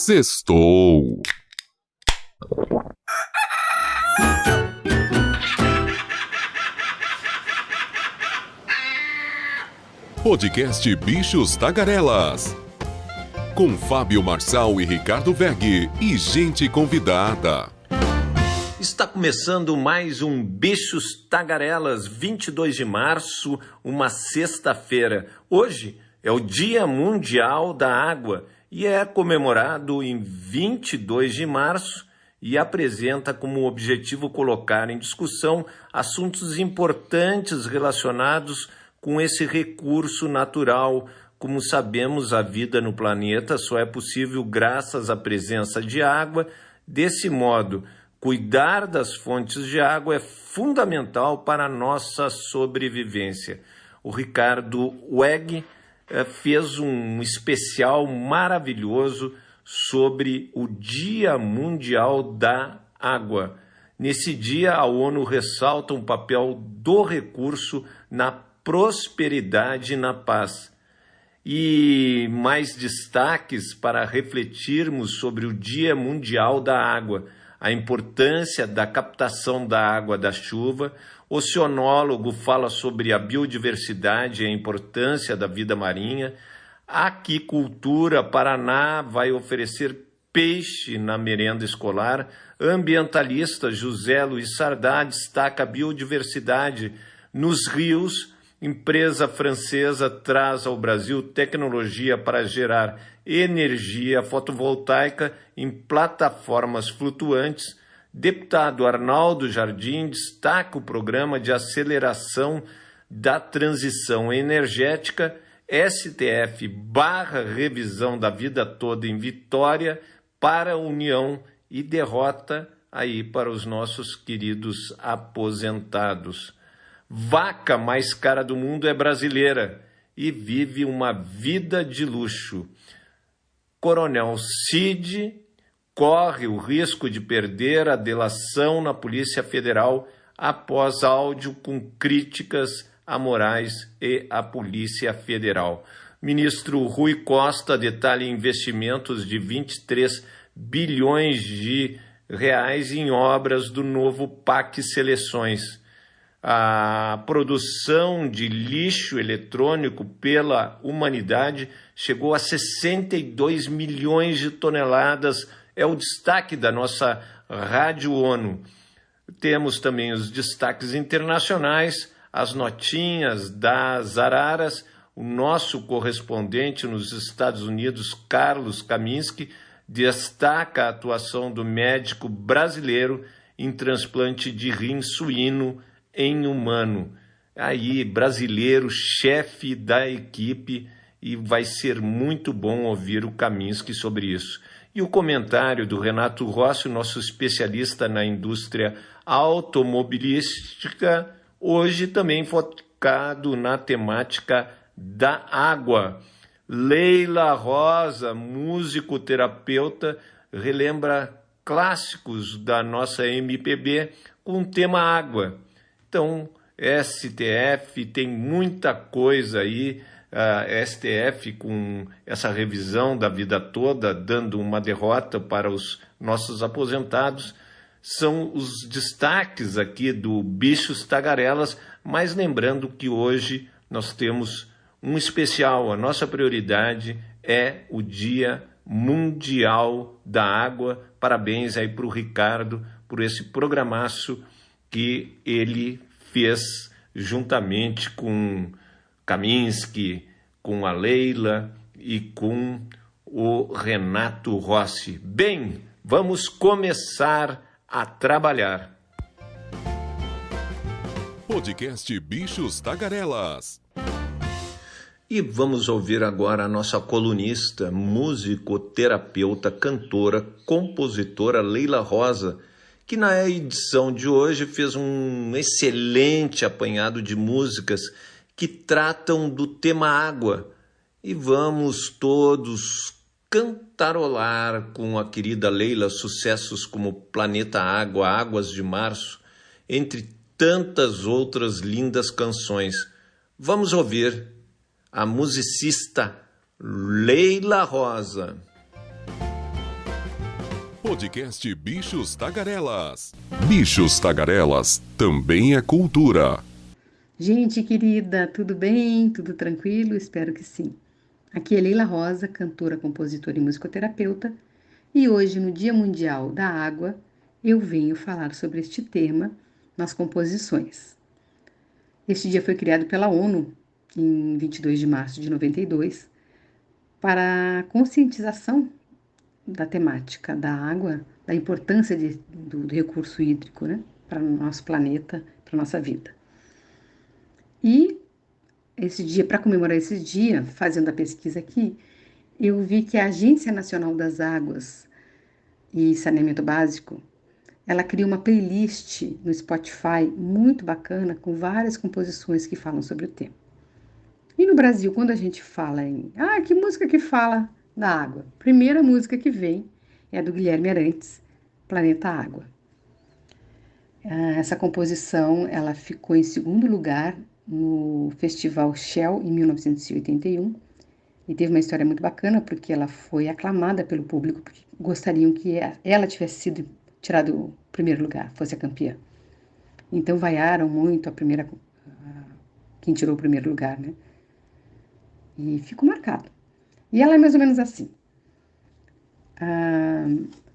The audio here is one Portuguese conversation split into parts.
Sextou. Podcast Bichos Tagarelas. Com Fábio Marçal e Ricardo Weg e gente convidada. Está começando mais um Bichos Tagarelas, 22 de março, uma sexta-feira. Hoje é o Dia Mundial da Água e é comemorado em 22 de março e apresenta como objetivo colocar em discussão assuntos importantes relacionados com esse recurso natural. Como sabemos, a vida no planeta só é possível graças à presença de água. Desse modo, cuidar das fontes de água é fundamental para a nossa sobrevivência. O Ricardo Weg fez um especial maravilhoso sobre o Dia Mundial da Água. Nesse dia, a ONU ressalta um papel do recurso na prosperidade e na paz. E mais destaques para refletirmos sobre o Dia Mundial da Água, a importância da captação da água da chuva. O oceanólogo fala sobre a biodiversidade e a importância da vida marinha. A Aquicultura Paraná vai oferecer peixe na merenda escolar. Ambientalista José Luiz Sardá destaca a biodiversidade nos rios. Empresa francesa traz ao Brasil tecnologia para gerar energia fotovoltaica em plataformas flutuantes. Deputado Arnaldo Jardim destaca o programa de aceleração da transição energética. STF barra revisão da vida toda em Vitória para a União e derrota aí para os nossos queridos aposentados. Vaca mais cara do mundo é brasileira e vive uma vida de luxo. Coronel Cid corre o risco de perder a delação na Polícia Federal após áudio com críticas a Moraes e à Polícia Federal. Ministro Rui Costa detalha investimentos de 23 bilhões de reais em obras do novo PAC Seleções. A produção de lixo eletrônico pela humanidade chegou a 62 milhões de toneladas. É o destaque da nossa Rádio ONU. Temos também os destaques internacionais, as notinhas das araras. O nosso correspondente nos Estados Unidos, Carlos Kaminski, destaca a atuação do médico brasileiro em transplante de rim suíno em humano. Aí, brasileiro, chefe da equipe, e vai ser muito bom ouvir o Kaminski sobre isso. E o comentário do Renato Rossi, nosso especialista na indústria automobilística, hoje também focado na temática da água. Leila Rosa, musicoterapeuta, relembra clássicos da nossa MPB com o tema água. Então, STF tem muita coisa aí, STF com essa revisão da vida toda, dando uma derrota para os nossos aposentados, são os destaques aqui do Bichos Tagarelas, mas lembrando que hoje nós temos um especial, a nossa prioridade é o Dia Mundial da Água. Parabéns aí para o Ricardo por esse programaço que ele fez juntamente com Kaminski, com a Leila e com o Renato Rossi. Bem, vamos começar a trabalhar. Podcast Bichos Tagarelas. E vamos ouvir agora a nossa colunista, musicoterapeuta, cantora, compositora Leila Rosa, que na edição de hoje fez um excelente apanhado de músicas que tratam do tema água. E vamos todos cantarolar com a querida Leila sucessos como Planeta Água, Águas de Março, entre tantas outras lindas canções. Vamos ouvir a musicista Leila Rosa. Podcast Bichos Tagarelas. Bichos Tagarelas também é cultura. Gente querida, tudo bem? Tudo tranquilo? Espero que sim. Aqui é Leila Rosa, cantora, compositora e musicoterapeuta, e hoje, no Dia Mundial da Água, eu venho falar sobre este tema nas composições. Este dia foi criado pela ONU em 22 de março de 92 para a conscientização da temática da água, da importância do recurso hídrico, né, para o nosso planeta, para a nossa vida. E para comemorar esse dia, fazendo a pesquisa aqui, eu vi que a Agência Nacional das Águas e Saneamento Básico, ela cria uma playlist no Spotify muito bacana, com várias composições que falam sobre o tema. E no Brasil, quando a gente fala em... que música que fala da água? Primeira música que vem é a do Guilherme Arantes, Planeta Água. Essa composição, ela ficou em segundo lugar no Festival Shell em 1981 e teve uma história muito bacana porque ela foi aclamada pelo público porque gostariam que ela tivesse sido tirado o primeiro lugar, fosse a campeã. Então vaiaram muito quem tirou o primeiro lugar, né? E ficou marcado. E ela é mais ou menos assim.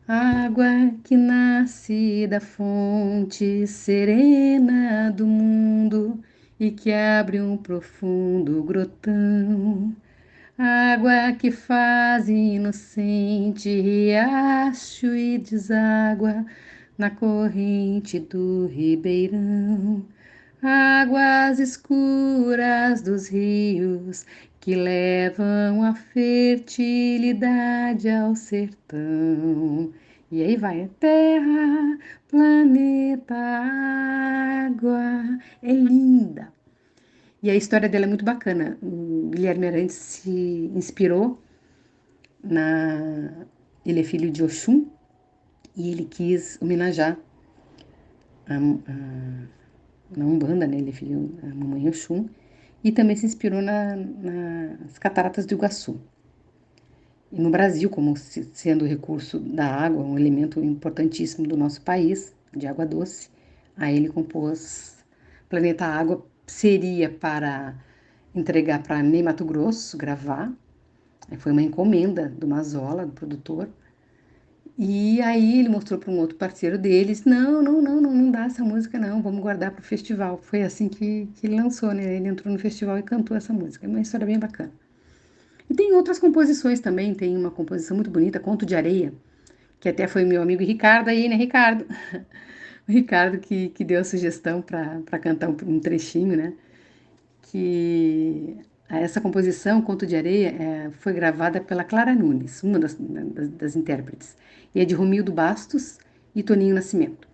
Água que nasce da fonte serena do mundo e que abre um profundo grotão. Água que faz inocente riacho e deságua na corrente do ribeirão. Águas escuras dos rios que levam a fertilidade ao sertão. E aí vai, terra, planeta, água, é linda. E a história dela é muito bacana. O Guilherme Arantes se inspirou ele é filho de Oxum e ele quis homenagear na Umbanda, né? Ele é filho da mamãe Oxum, e também se inspirou nas cataratas do Iguaçu. E no Brasil, como sendo o recurso da água, um elemento importantíssimo do nosso país, de água doce, aí ele compôs Planeta Água, seria para entregar para Ney Matogrosso gravar, foi uma encomenda do Mazola, do produtor, e aí ele mostrou para um outro parceiro deles, não dá essa música não, vamos guardar para o festival. Foi assim que ele lançou, né? Ele entrou no festival e cantou essa música, é uma história bem bacana. E tem outras composições também, tem uma composição muito bonita, Conto de Areia, que até foi meu amigo Ricardo aí, né, Ricardo? O Ricardo que deu a sugestão para cantar um trechinho, né? Que essa composição, Conto de Areia, foi gravada pela Clara Nunes, uma das intérpretes. E é de Romildo Bastos e Toninho Nascimento.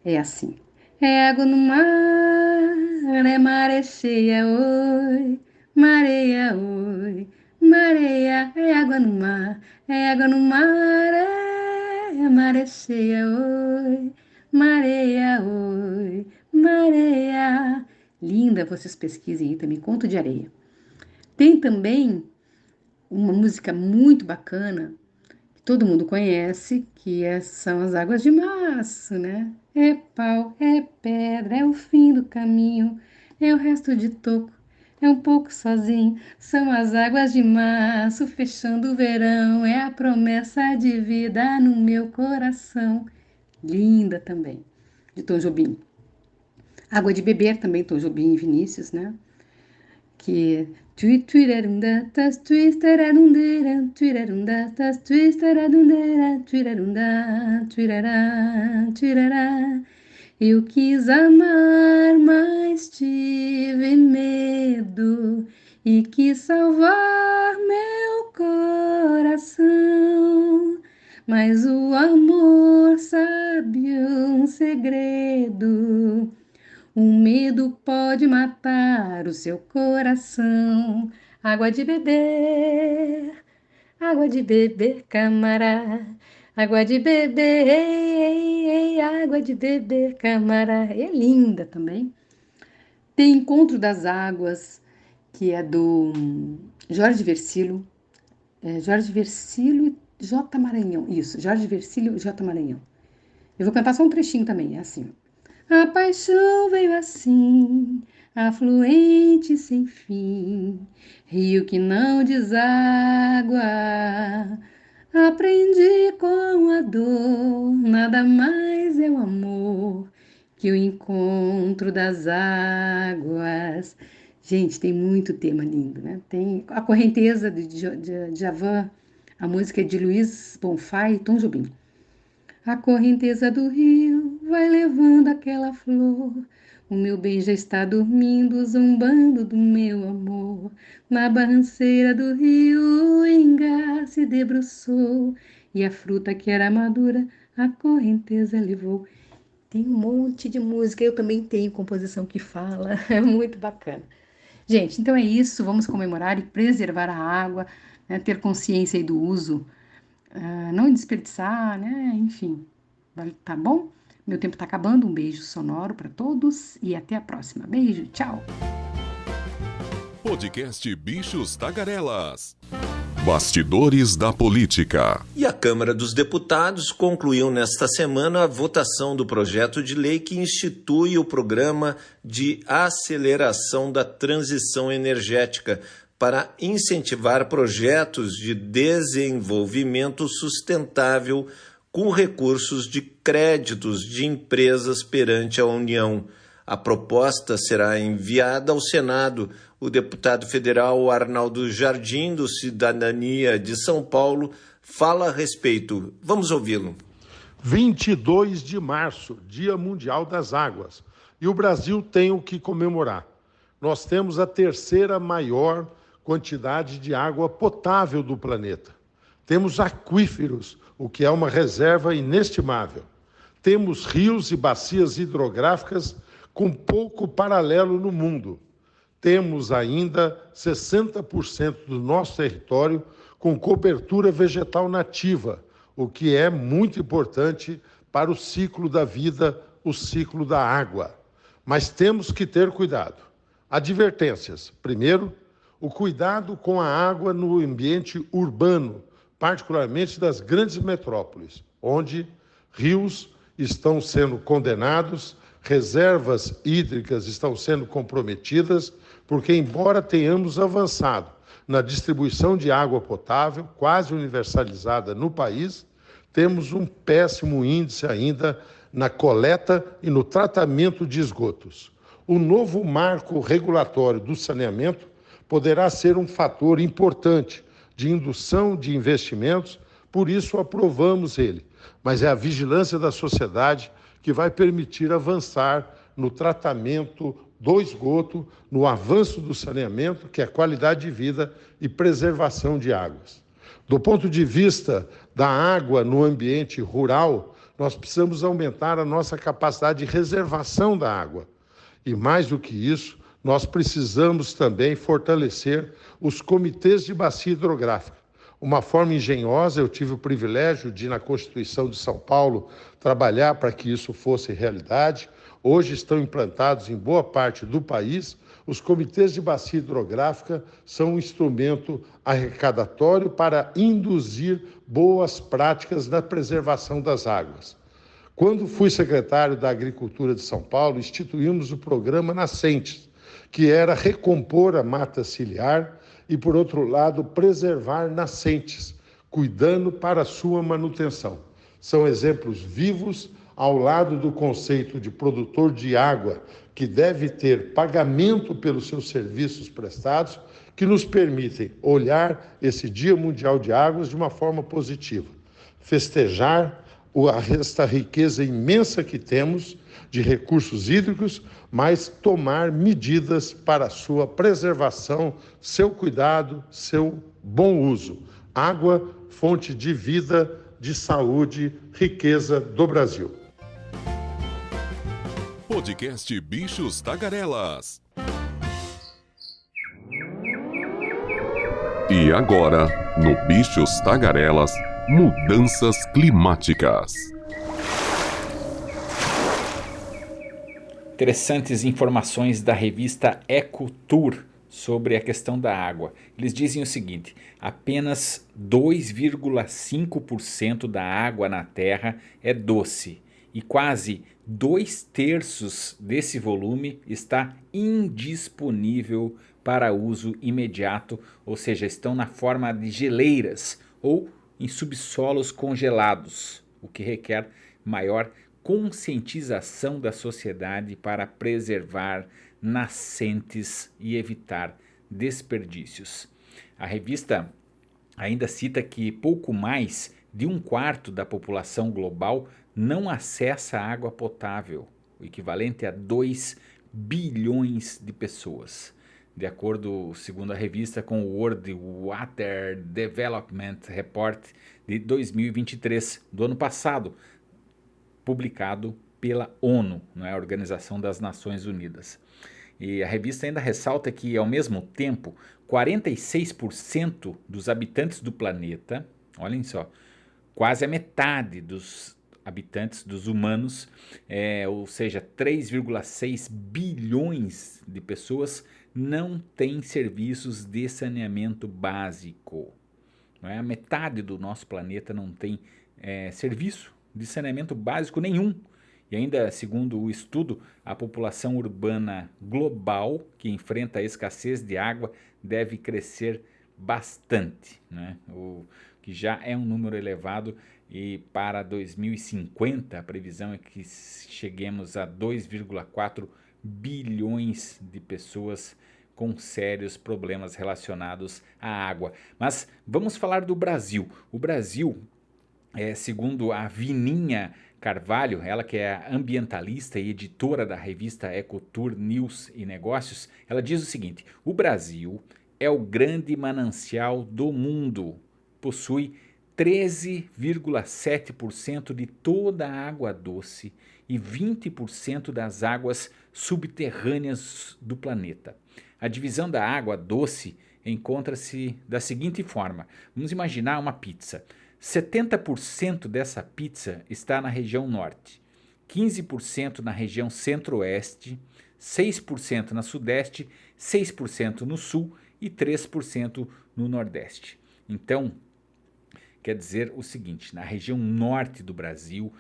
É assim. É água no mar, é maré cheia, oi, mareia, oi, mareia, é água no mar, é água no mar, é maré cheia, oi, mareia, oi, mareia. Linda, vocês pesquisem aí também, Conto de Areia. Tem também uma música muito bacana, que todo mundo conhece, são as Águas de Março, né? É pau, é pedra, é o fim do caminho, é o resto de toco, é um pouco sozinho. São as águas de março, fechando o verão, é a promessa de vida no meu coração. Linda também, de Tom Jobim. Água de Beber também, Tom Jobim e Vinícius, né? Que tuirarundatas, tuistararundera, tuirarundatas, tuistararundera, tuirarundá, tuirará, tuirará. Eu quis amar, mas tive medo e quis salvar meu coração. Mas o amor sabe um segredo. O medo pode matar o seu coração. Água de beber, camará. Água de beber, ei, ei, água de beber, camará. É linda também. Tem Encontro das Águas, que é do Jorge Versilo. Jorge Versilo J. Maranhão. Isso, Jorge Vercílio, J. Maranhão. Eu vou cantar só um trechinho também, é assim. A paixão veio assim, afluente sem fim, rio que não deságua. Aprendi com a dor, nada mais é o amor que o encontro das águas. Gente, tem muito tema lindo, né? Tem a correnteza de Djavan, a música é de Luiz Bonfá e Tom Jobim. A correnteza do rio vai levando aquela flor. O meu bem já está dormindo, zombando do meu amor. Na barranceira do rio, o ingá se debruçou. E a fruta que era madura, a correnteza levou. Tem um monte de música, eu também tenho composição que fala, é muito bacana. Gente, então é isso, vamos comemorar e preservar a água, né, ter consciência aí do uso, não desperdiçar, né, enfim, tá bom? Meu tempo tá acabando, um beijo sonoro para todos e até a próxima. Beijo, tchau! Podcast Bichos Tagarelas. Bastidores da política. E a Câmara dos Deputados concluiu nesta semana a votação do projeto de lei que institui o Programa de Aceleração da Transição Energética para incentivar projetos de desenvolvimento sustentável com recursos de créditos de empresas perante a União. A proposta será enviada ao Senado. O deputado federal Arnaldo Jardim, do Cidadania de São Paulo, fala a respeito. Vamos ouvi-lo. 22 de março, Dia Mundial das Águas. E o Brasil tem o que comemorar. Nós temos a terceira maior quantidade de água potável do planeta. Temos aquíferos, o que é uma reserva inestimável. Temos rios e bacias hidrográficas com pouco paralelo no mundo. Temos ainda 60% do nosso território com cobertura vegetal nativa, o que é muito importante para o ciclo da vida, o ciclo da água. Mas temos que ter cuidado. Advertências. Primeiro, o cuidado com a água no ambiente urbano, particularmente das grandes metrópoles, onde rios estão sendo condenados, reservas hídricas estão sendo comprometidas, porque, embora tenhamos avançado na distribuição de água potável, quase universalizada no país, temos um péssimo índice ainda na coleta e no tratamento de esgotos. O novo marco regulatório do saneamento poderá ser um fator importante de indução de investimentos, por isso aprovamos ele. Mas é a vigilância da sociedade que vai permitir avançar no tratamento do esgoto, no avanço do saneamento, que é qualidade de vida e preservação de águas. Do ponto de vista da água no ambiente rural, nós precisamos aumentar a nossa capacidade de reservação da água. E mais do que isso, nós precisamos também fortalecer os comitês de bacia hidrográfica. Uma forma engenhosa, eu tive o privilégio de, na Constituição de São Paulo, trabalhar para que isso fosse realidade. Hoje estão implantados em boa parte do país. Os comitês de bacia hidrográfica são um instrumento arrecadatório para induzir boas práticas na preservação das águas. Quando fui secretário da Agricultura de São Paulo, instituímos o programa Nascentes, que era recompor a mata ciliar e, por outro lado, preservar nascentes, cuidando para a sua manutenção. São exemplos vivos ao lado do conceito de produtor de água, que deve ter pagamento pelos seus serviços prestados, que nos permitem olhar esse Dia Mundial de Águas de uma forma positiva. Festejar esta riqueza imensa que temos de recursos hídricos, mas tomar medidas para a sua preservação, seu cuidado, seu bom uso. Água, fonte de vida, de saúde, riqueza do Brasil. Podcast Bichos Tagarelas. E agora, no Bichos Tagarelas, mudanças climáticas. Interessantes informações da revista EcoTour sobre a questão da água. Eles dizem o seguinte: apenas 2,5% da água na Terra é doce e quase 2/3 desse volume está indisponível para uso imediato, ou seja, estão na forma de geleiras ou em subsolos congelados, o que requer maior conscientização da sociedade para preservar nascentes e evitar desperdícios. A revista ainda cita que pouco mais de 1/4 da população global não acessa água potável, o equivalente a 2 bilhões de pessoas. De acordo, segundo a revista, com o World Water Development Report de 2023, do ano passado, publicado pela ONU, a Organização das Nações Unidas. E a revista ainda ressalta que, ao mesmo tempo, 46% dos habitantes do planeta, olhem só, quase a metade dos habitantes, dos humanos, ou seja, 3,6 bilhões de pessoas, não têm serviços de saneamento básico. A metade do nosso planeta não tem serviço de saneamento básico nenhum. E ainda, segundo o estudo, a população urbana global, que enfrenta a escassez de água, deve crescer bastante, o que já é um número elevado, e para 2050 a previsão é que cheguemos a 2,4 bilhões de pessoas com sérios problemas relacionados à água. Mas vamos falar do Brasil. O Brasil, segundo a Vininha Carvalho, ela que é ambientalista e editora da revista Ecotour News e Negócios, ela diz o seguinte: o Brasil é o grande manancial do mundo, possui 13,7% de toda a água doce e 20% das águas subterrâneas do planeta. A divisão da água doce encontra-se da seguinte forma: vamos imaginar uma pizza. 70% dessa pizza está na região norte, 15% na região centro-oeste, 6% na sudeste, 6% no sul e 3% no nordeste. Então, quer dizer o seguinte: na região norte do Brasil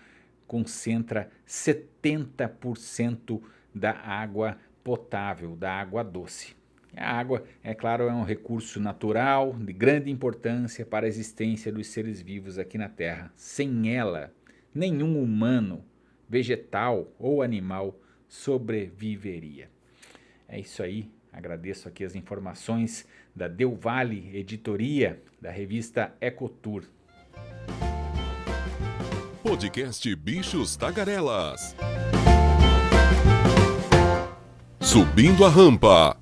concentra 70% da água potável, da água doce. A água, é claro, é um recurso natural de grande importância para a existência dos seres vivos aqui na Terra. Sem ela, nenhum humano, vegetal ou animal sobreviveria. É isso aí, agradeço aqui as informações da Del Valle Editoria, da revista Ecotour. Podcast Bichos Tagarelas. Subindo a rampa.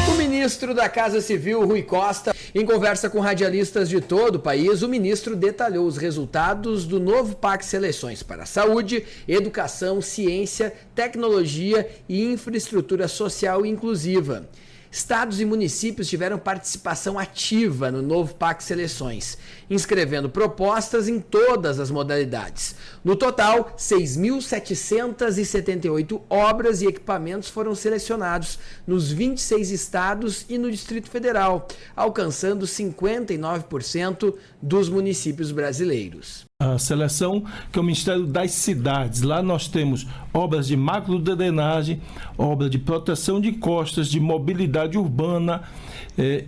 O ministro da Casa Civil, Rui Costa, em conversa com radialistas de todo o país, o ministro detalhou os resultados do novo PAC Seleções para Saúde, Educação, Ciência, Tecnologia e Infraestrutura Social Inclusiva. Estados e municípios tiveram participação ativa no novo PAC Seleções, inscrevendo propostas em todas as modalidades. No total, 6.778 obras e equipamentos foram selecionados nos 26 estados e no Distrito Federal, alcançando 59% dos municípios brasileiros. A seleção, que é o Ministério das Cidades. Lá nós temos obras de macrodrenagem, obras de proteção de costas, de mobilidade urbana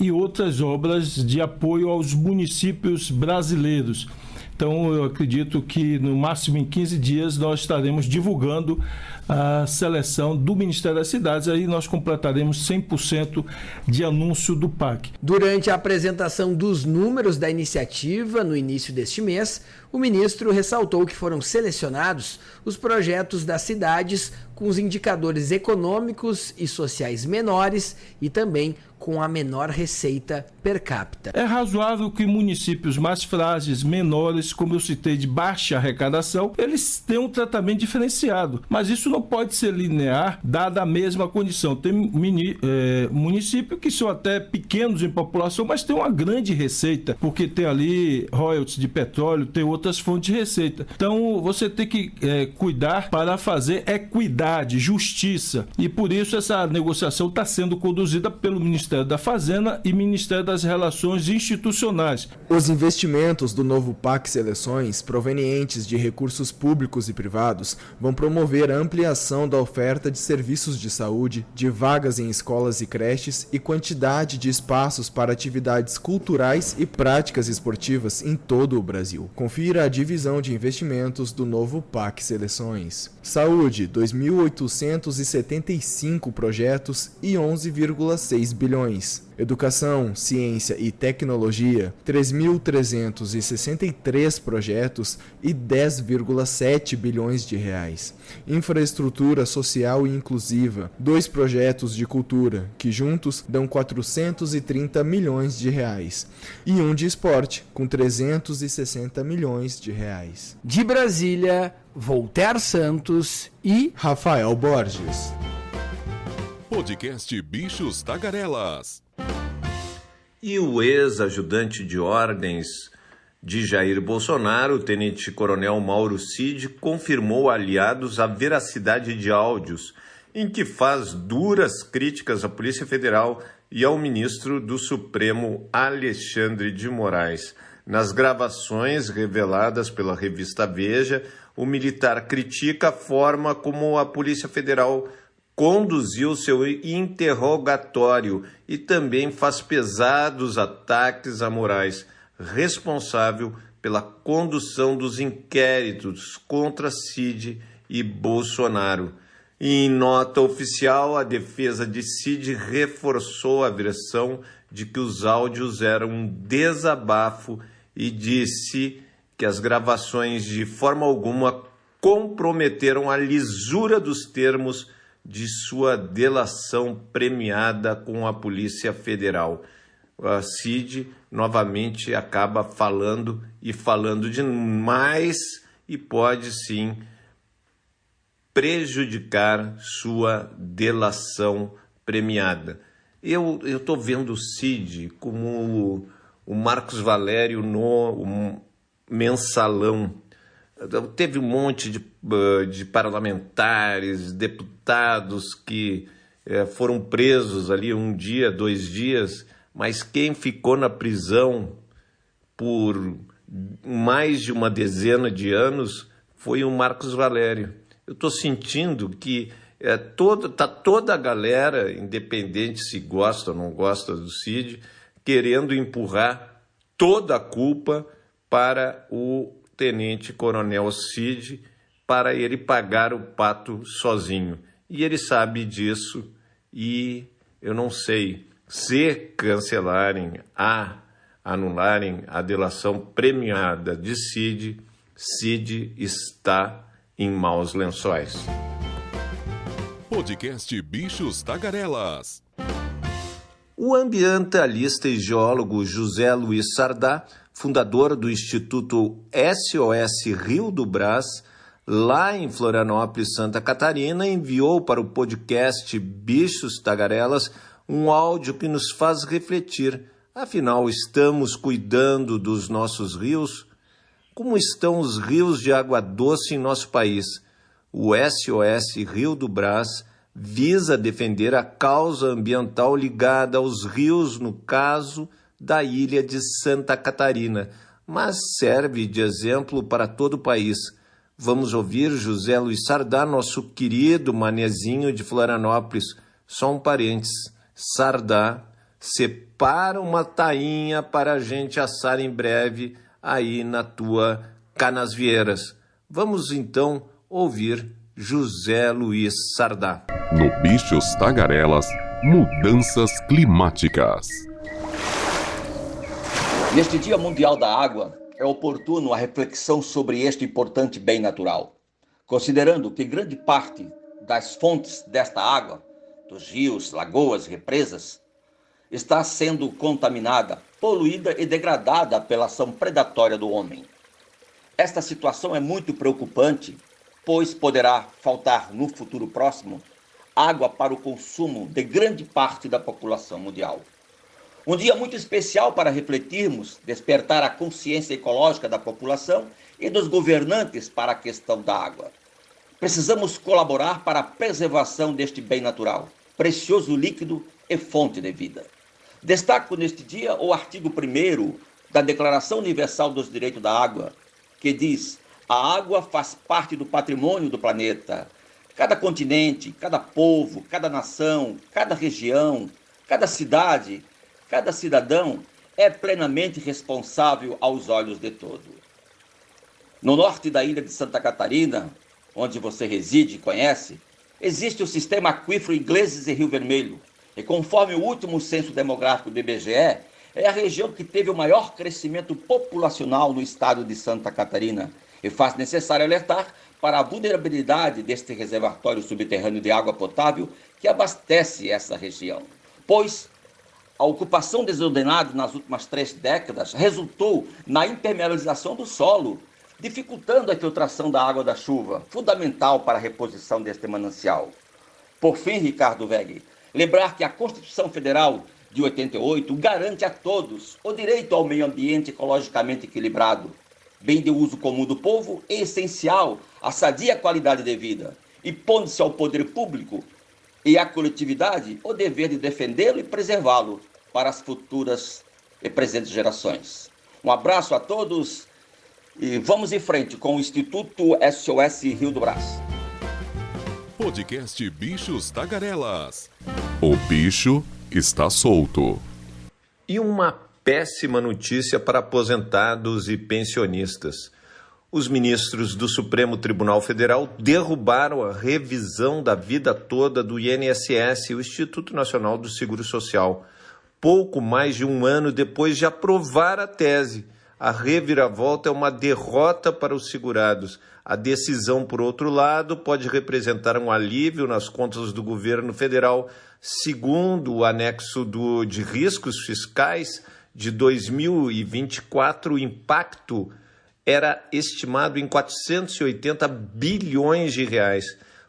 e outras obras de apoio aos municípios brasileiros. Então, eu acredito que no máximo em 15 dias nós estaremos divulgando a seleção do Ministério das Cidades. Aí nós completaremos 100% de anúncio do PAC. Durante a apresentação dos números da iniciativa no início deste mês, o ministro ressaltou que foram selecionados os projetos das cidades com os indicadores econômicos e sociais menores e também com a menor receita per capita. É razoável que municípios mais frágeis, menores, como eu citei, de baixa arrecadação, eles tenham um tratamento diferenciado. Mas isso não pode ser linear, dada a mesma condição. Tem municípios que são até pequenos em população, mas tem uma grande receita, porque tem ali royalties de petróleo, tem outras fontes de receita. Então, você tem que cuidar para fazer equidade equidade, justiça. E por isso essa negociação está sendo conduzida pelo Ministério da Fazenda e Ministério das Relações Institucionais. Os investimentos do novo PAC Seleções, provenientes de recursos públicos e privados, vão promover a ampliação da oferta de serviços de saúde, de vagas em escolas e creches e quantidade de espaços para atividades culturais e práticas esportivas em todo o Brasil. Confira a divisão de investimentos do novo PAC Seleções. Saúde, 2.875 projetos e 11,6 bilhões. Educação, Ciência e Tecnologia, 3.363 projetos e 10,7 bilhões de reais. Infraestrutura social e inclusiva, 2 projetos de cultura, que juntos dão 430 milhões de reais. E um de esporte, com 360 milhões de reais. De Brasília, Voltaire Santos e Rafael Borges. Podcast Bichos Tagarelas. E o ex-ajudante de ordens de Jair Bolsonaro, o tenente-coronel Mauro Cid, confirmou a aliados a veracidade de áudios em que faz duras críticas à Polícia Federal e ao ministro do Supremo, Alexandre de Moraes. Nas gravações reveladas pela revista Veja, o militar critica a forma como a Polícia Federal conduziu seu interrogatório e também faz pesados ataques a Moraes, responsável pela condução dos inquéritos contra Cid e Bolsonaro. Em nota oficial, a defesa de Cid reforçou a versão de que os áudios eram um desabafo e disse que as gravações de forma alguma comprometeram a lisura dos termos de sua delação premiada com a Polícia Federal. A Cid novamente acaba falando demais e pode sim prejudicar sua delação premiada. Eu estou vendo o Cid como o Marcos Valério no Mensalão. Teve um monte de parlamentares, deputados que foram presos ali 1 dia, 2 dias, mas quem ficou na prisão por mais de uma dezena de anos foi o Marcos Valério. Eu estou sentindo que toda a galera, independente se gosta ou não gosta do Cid, querendo empurrar toda a culpa para o tenente-coronel Cid, para ele pagar o pato sozinho. E ele sabe disso e eu não sei, se cancelarem, anularem a delação premiada de Cid, Cid está em maus lençóis. Podcast Bichos Tagarelas. O ambientalista e geólogo José Luiz Sardá, fundador do Instituto SOS Rio do Brás, lá em Florianópolis, Santa Catarina, enviou para o podcast Bichos Tagarelas um áudio que nos faz refletir. Afinal, estamos cuidando dos nossos rios? Como estão os rios de água doce em nosso país? O SOS Rio do Brás visa defender a causa ambiental ligada aos rios, no caso da ilha de Santa Catarina, mas serve de exemplo para todo o país. Vamos ouvir José Luiz Sardá, nosso querido manezinho de Florianópolis. Só um parênteses, Sardá, separa uma tainha para a gente assar em breve aí na tua Canasvieiras. Vamos então ouvir José Luiz Sardá. No Bichos Tagarelas, mudanças climáticas. Neste Dia Mundial da Água, é oportuno a reflexão sobre este importante bem natural, considerando que grande parte das fontes desta água, dos rios, lagoas, represas, está sendo contaminada, poluída e degradada pela ação predatória do homem. Esta situação é muito preocupante, pois poderá faltar no futuro próximo água para o consumo de grande parte da população mundial. Um dia muito especial para refletirmos, despertar a consciência ecológica da população e dos governantes para a questão da água. Precisamos colaborar para a preservação deste bem natural, precioso líquido e fonte de vida. Destaco neste dia o artigo 1º da Declaração Universal dos Direitos da Água, que diz: a água faz parte do patrimônio do planeta. Cada continente, cada povo, cada nação, cada região, cada cidade, cada cidadão é plenamente responsável aos olhos de todos. No norte da ilha de Santa Catarina, onde você reside e conhece, existe o sistema aquífero Ingleses e Rio Vermelho, e conforme o último censo demográfico do IBGE, é a região que teve o maior crescimento populacional no estado de Santa Catarina, e faz necessário alertar para a vulnerabilidade deste reservatório subterrâneo de água potável que abastece essa região. Pois a ocupação desordenada nas últimas 3 décadas resultou na impermeabilização do solo, dificultando a infiltração da água da chuva, fundamental para a reposição deste manancial. Por fim, Ricardo Weg, lembrar que a Constituição Federal de 88 garante a todos o direito ao meio ambiente ecologicamente equilibrado, bem de uso comum do povo e essencial à sadia qualidade de vida, e pondo-se ao poder público e à coletividade o dever de defendê-lo e preservá-lo para as futuras e presentes gerações. Um abraço a todos e vamos em frente com o Instituto SOS Rio do Brás. Podcast Bichos Tagarelas. O bicho está solto. E uma péssima notícia para aposentados e pensionistas. Os ministros do Supremo Tribunal Federal derrubaram a revisão da vida toda do INSS, o Instituto Nacional do Seguro Social, pouco mais de um ano depois de aprovar a tese. A reviravolta é uma derrota para os segurados. A decisão, por outro lado, pode representar um alívio nas contas do governo federal. Segundo o anexo de riscos fiscais de 2024, o impacto era estimado em 480 bilhões de reais.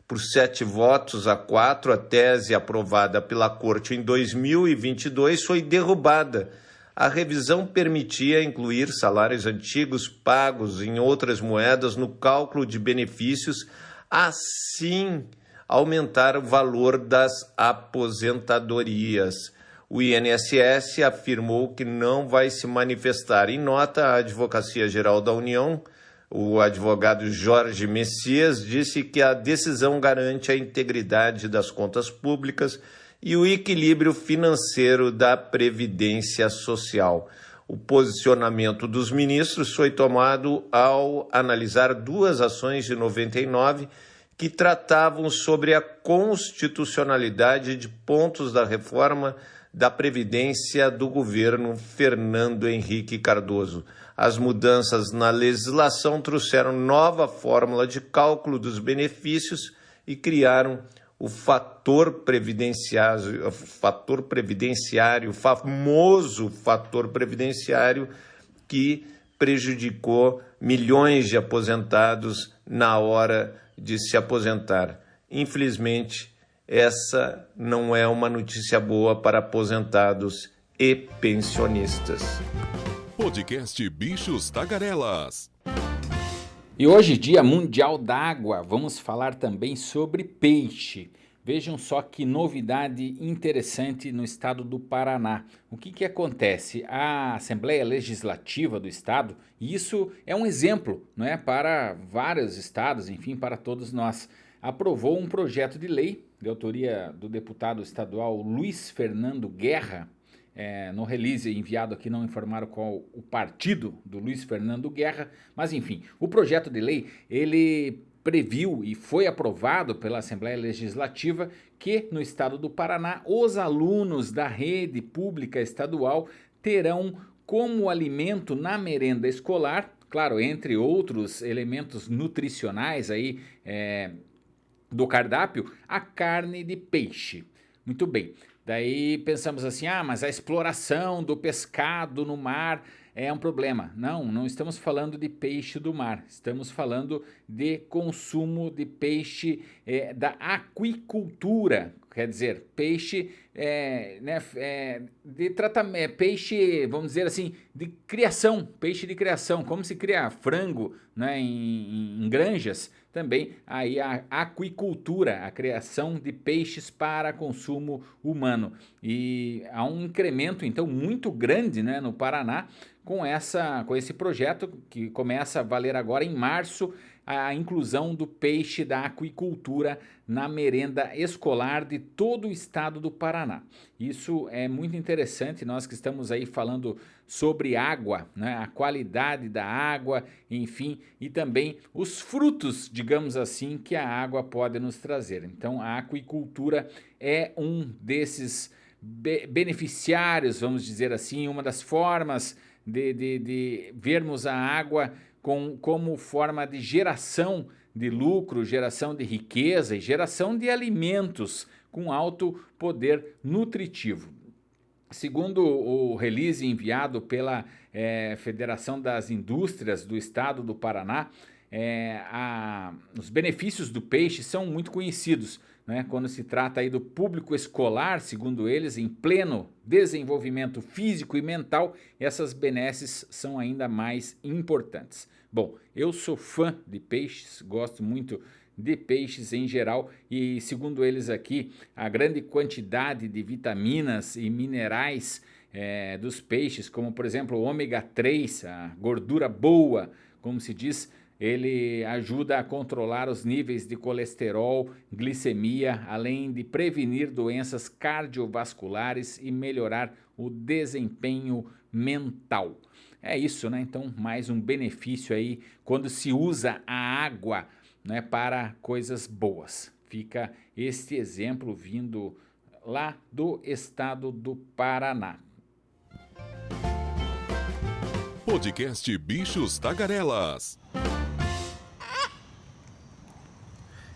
Por 7 votos a 4, a tese aprovada pela Corte em 2022 foi derrubada. A revisão permitia incluir salários antigos pagos em outras moedas no cálculo de benefícios, assim aumentar o valor das aposentadorias. O INSS afirmou que não vai se manifestar. Em nota, a Advocacia Geral da União, o advogado Jorge Messias, disse que a decisão garante a integridade das contas públicas e o equilíbrio financeiro da Previdência Social. O posicionamento dos ministros foi tomado ao analisar 2 ações de 99 que tratavam sobre a constitucionalidade de pontos da reforma da Previdência do governo Fernando Henrique Cardoso. As mudanças na legislação trouxeram nova fórmula de cálculo dos benefícios e criaram o famoso fator previdenciário que prejudicou milhões de aposentados na hora de se aposentar. Infelizmente, essa não é uma notícia boa para aposentados e pensionistas. Podcast Bichos Tagarelas. E hoje, Dia Mundial da Água, vamos falar também sobre peixe. Vejam só que novidade interessante no estado do Paraná. O que acontece? A Assembleia Legislativa do estado, e isso é um exemplo, não é, para vários estados, enfim, para todos nós, aprovou um projeto de lei de autoria do deputado estadual Luiz Fernando Guerra. No release enviado aqui não informaram qual o partido do Luiz Fernando Guerra, mas enfim, o projeto de lei, ele previu e foi aprovado pela Assembleia Legislativa que no estado do Paraná os alunos da rede pública estadual terão como alimento na merenda escolar, claro, entre outros elementos nutricionais aí do cardápio, a carne de peixe. Muito bem. Daí pensamos assim, mas a exploração do pescado no mar é um problema. Não estamos falando de peixe do mar, estamos falando de consumo de peixe da aquicultura, quer dizer, peixe de tratamento, peixe, vamos dizer assim, de criação, peixe de criação, como se cria frango, né, em granjas, também aí a aquicultura, a criação de peixes para consumo humano. E há um incremento então muito grande, né, no Paraná com esse projeto que começa a valer agora em março, a inclusão do peixe da aquicultura na merenda escolar de todo o estado do Paraná. Isso é muito interessante, nós que estamos aí falando sobre água, né, a qualidade da água, enfim, e também os frutos, digamos assim, que a água pode nos trazer. Então a aquicultura é um desses beneficiários, vamos dizer assim, uma das formas de vermos a água como forma de geração de lucro, geração de riqueza e geração de alimentos com alto poder nutritivo. Segundo o release enviado pela Federação das Indústrias do Estado do Paraná, os benefícios do peixe são muito conhecidos, né? Quando se trata aí do público escolar, segundo eles, em pleno desenvolvimento físico e mental, essas benesses são ainda mais importantes. Bom, eu sou fã de peixes, gosto muito de peixes em geral e, segundo eles aqui, a grande quantidade de vitaminas e minerais dos peixes, como por exemplo o ômega 3, a gordura boa, como se diz, ele ajuda a controlar os níveis de colesterol, glicemia, além de prevenir doenças cardiovasculares e melhorar o desempenho mental. É isso, né? Então, mais um benefício aí quando se usa a água, né, para coisas boas. Fica este exemplo vindo lá do estado do Paraná. Podcast Bichos Tagarelas.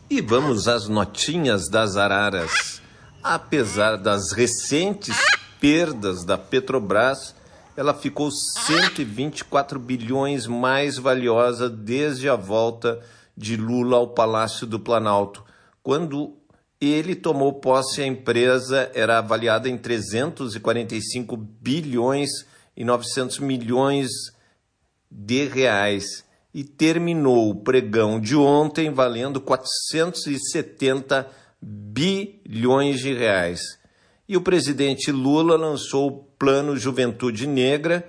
E vamos às notinhas das araras. Apesar das recentes perdas da Petrobras, ela ficou 124 bilhões mais valiosa desde a volta de Lula ao Palácio do Planalto. Quando ele tomou posse, a empresa era avaliada em 345 bilhões e 900 milhões de reais. E terminou o pregão de ontem valendo 470 bilhões de reais. E o presidente Lula lançou o Plano Juventude Negra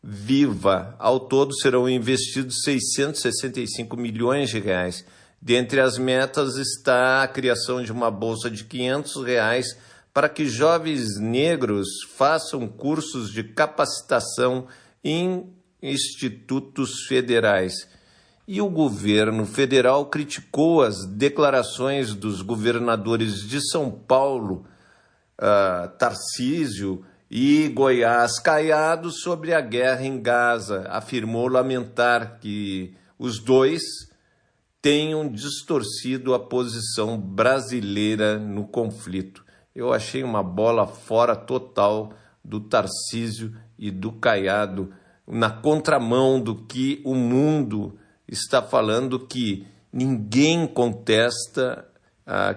Viva. Ao todo serão investidos 665 milhões de reais. Dentre as metas está a criação de uma bolsa de R$500 para que jovens negros façam cursos de capacitação em institutos federais. E o governo federal criticou as declarações dos governadores de São Paulo, Tarcísio, e Goiás, Caiado, sobre a guerra em Gaza. Afirmou lamentar que os dois tenham distorcido a posição brasileira no conflito. Eu achei uma bola fora total do Tarcísio e do Caiado, na contramão do que o mundo está falando, que ninguém contesta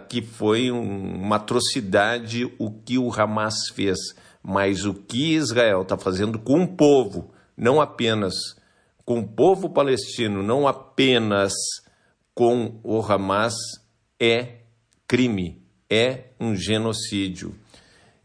que foi uma atrocidade o que o Hamas fez, mas o que Israel está fazendo com o povo, não apenas com o povo palestino, não apenas com o Hamas, é crime, é um genocídio.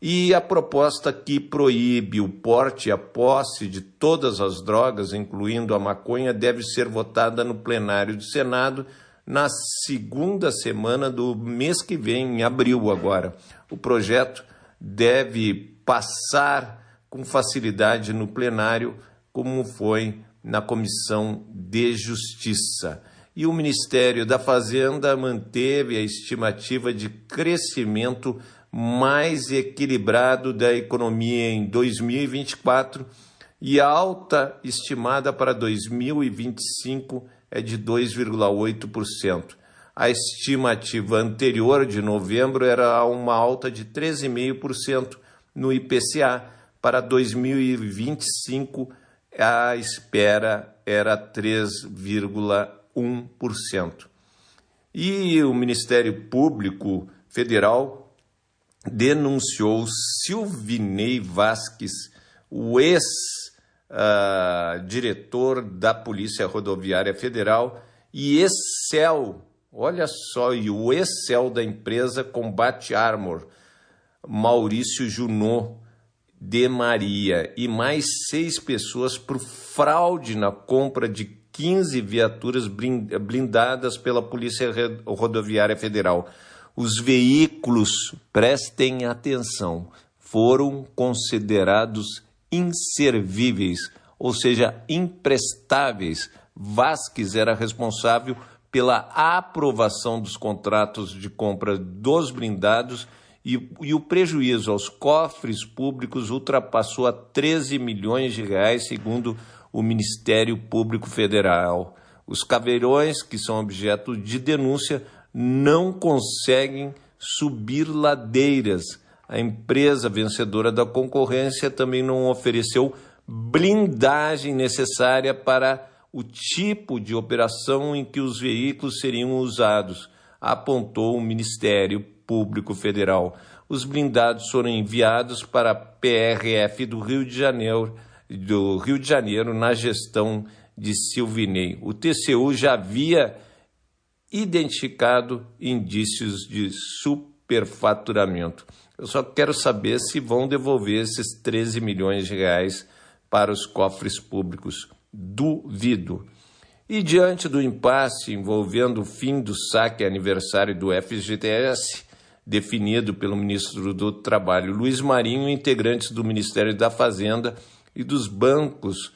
E a proposta que proíbe o porte e a posse de todas as drogas, incluindo a maconha, deve ser votada no plenário do Senado na segunda semana do mês que vem, em abril agora. O projeto deve passar com facilidade no plenário, como foi na Comissão de Justiça. E o Ministério da Fazenda manteve a estimativa de crescimento mais equilibrado da economia em 2024 e a alta estimada para 2025 é de 2,8%. A estimativa anterior de novembro era uma alta de 13,5% no IPCA. Para 2025, a espera era 3,1%. E o Ministério Público Federal denunciou Silvinei Vasquez, o ex-diretor da Polícia Rodoviária Federal e ex-CEL Olha só, e o ex-CEO da empresa Combat Armor, Maurício Junot de Maria, e mais 6 pessoas por fraude na compra de 15 viaturas blindadas pela Polícia Rodoviária Federal. Os veículos, prestem atenção, foram considerados inservíveis, ou seja, imprestáveis. Vasques era responsável pela aprovação dos contratos de compra dos blindados e o prejuízo aos cofres públicos ultrapassou a 13 milhões de reais, segundo o Ministério Público Federal. Os caveirões, que são objeto de denúncia, não conseguem subir ladeiras. A empresa vencedora da concorrência também não ofereceu blindagem necessária para o tipo de operação em que os veículos seriam usados, apontou o Ministério Público Federal. Os blindados foram enviados para a PRF do Rio de Janeiro na gestão de Silvinei. O TCU já havia identificado indícios de superfaturamento. Eu só quero saber se vão devolver esses 13 milhões de reais para os cofres públicos. Duvido. E diante do impasse envolvendo o fim do saque aniversário do FGTS, definido pelo ministro do Trabalho, Luiz Marinho, integrantes do Ministério da Fazenda e dos bancos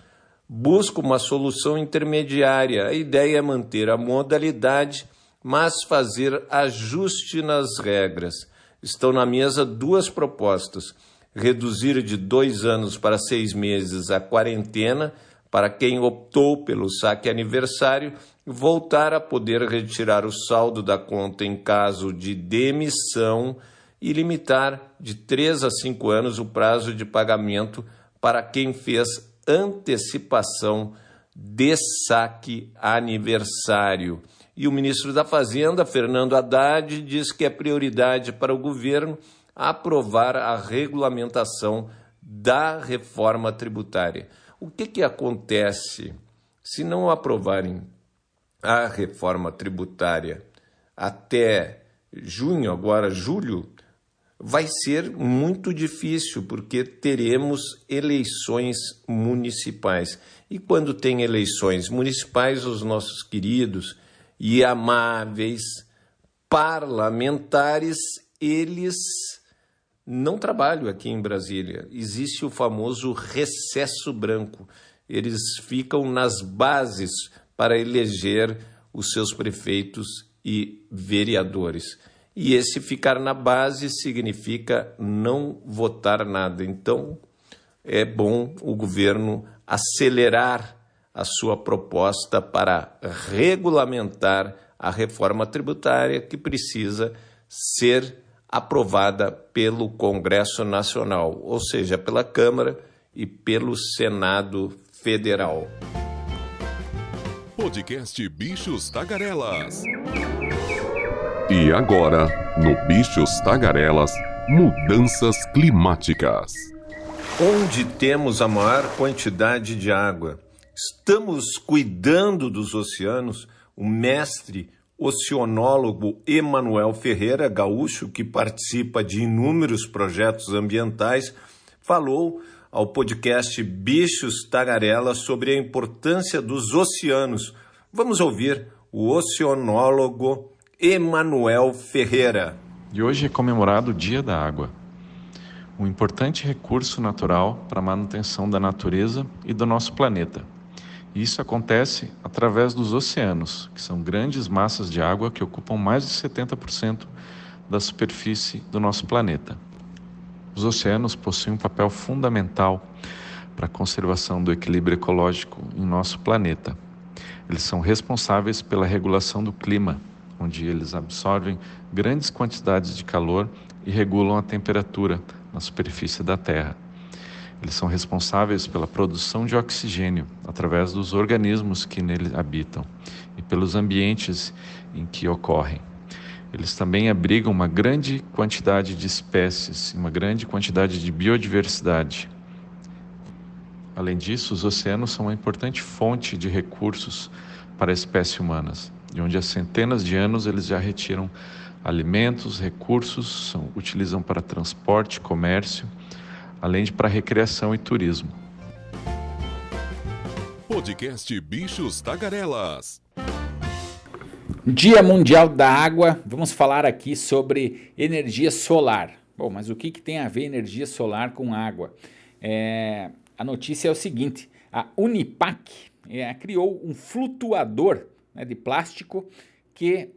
buscam uma solução intermediária. A ideia é manter a modalidade, mas fazer ajuste nas regras. Estão na mesa 2 propostas: reduzir de 2 anos para 6 meses a quarentena para quem optou pelo saque aniversário, voltar a poder retirar o saldo da conta em caso de demissão e limitar de 3 a 5 anos o prazo de pagamento para quem fez antecipação de saque aniversário. E o ministro da Fazenda, Fernando Haddad, diz que é prioridade para o governo aprovar a regulamentação da reforma tributária. O que acontece se não aprovarem a reforma tributária até junho, agora julho? Vai ser muito difícil, porque teremos eleições municipais. E quando tem eleições municipais, os nossos queridos e amáveis parlamentares, eles não trabalham aqui em Brasília. Existe o famoso recesso branco. Eles ficam nas bases para eleger os seus prefeitos e vereadores. E esse ficar na base significa não votar nada. Então, é bom o governo acelerar a sua proposta para regulamentar a reforma tributária, que precisa ser aprovada pelo Congresso Nacional, ou seja, pela Câmara e pelo Senado Federal. Podcast Bichos Tagarelas. E agora, no Bichos Tagarelas, mudanças climáticas. Onde temos a maior quantidade de água? Estamos cuidando dos oceanos? O mestre oceanólogo Emanuel Ferreira, gaúcho, que participa de inúmeros projetos ambientais, falou ao podcast Bichos Tagarelas sobre a importância dos oceanos. Vamos ouvir o oceanólogo Emanuel Ferreira. E hoje é comemorado o Dia da Água, um importante recurso natural para a manutenção da natureza e do nosso planeta. E isso acontece através dos oceanos, que são grandes massas de água que ocupam mais de 70% da superfície do nosso planeta. Os oceanos possuem um papel fundamental para a conservação do equilíbrio ecológico em nosso planeta. Eles são responsáveis pela regulação do clima, onde eles absorvem grandes quantidades de calor e regulam a temperatura na superfície da Terra. Eles são responsáveis pela produção de oxigênio através dos organismos que nele habitam e pelos ambientes em que ocorrem. Eles também abrigam uma grande quantidade de espécies, uma grande quantidade de biodiversidade. Além disso, os oceanos são uma importante fonte de recursos para a espécie humana. de onde há centenas de anos eles já retiram alimentos, recursos, utilizam para transporte, comércio, além de para recreação e turismo. Podcast Bichos Tagarelas. Dia Mundial da Água, vamos falar aqui sobre energia solar. Bom, mas o que tem a ver energia solar com água? A notícia é o seguinte, a Unipac criou um flutuador, né, de plástico que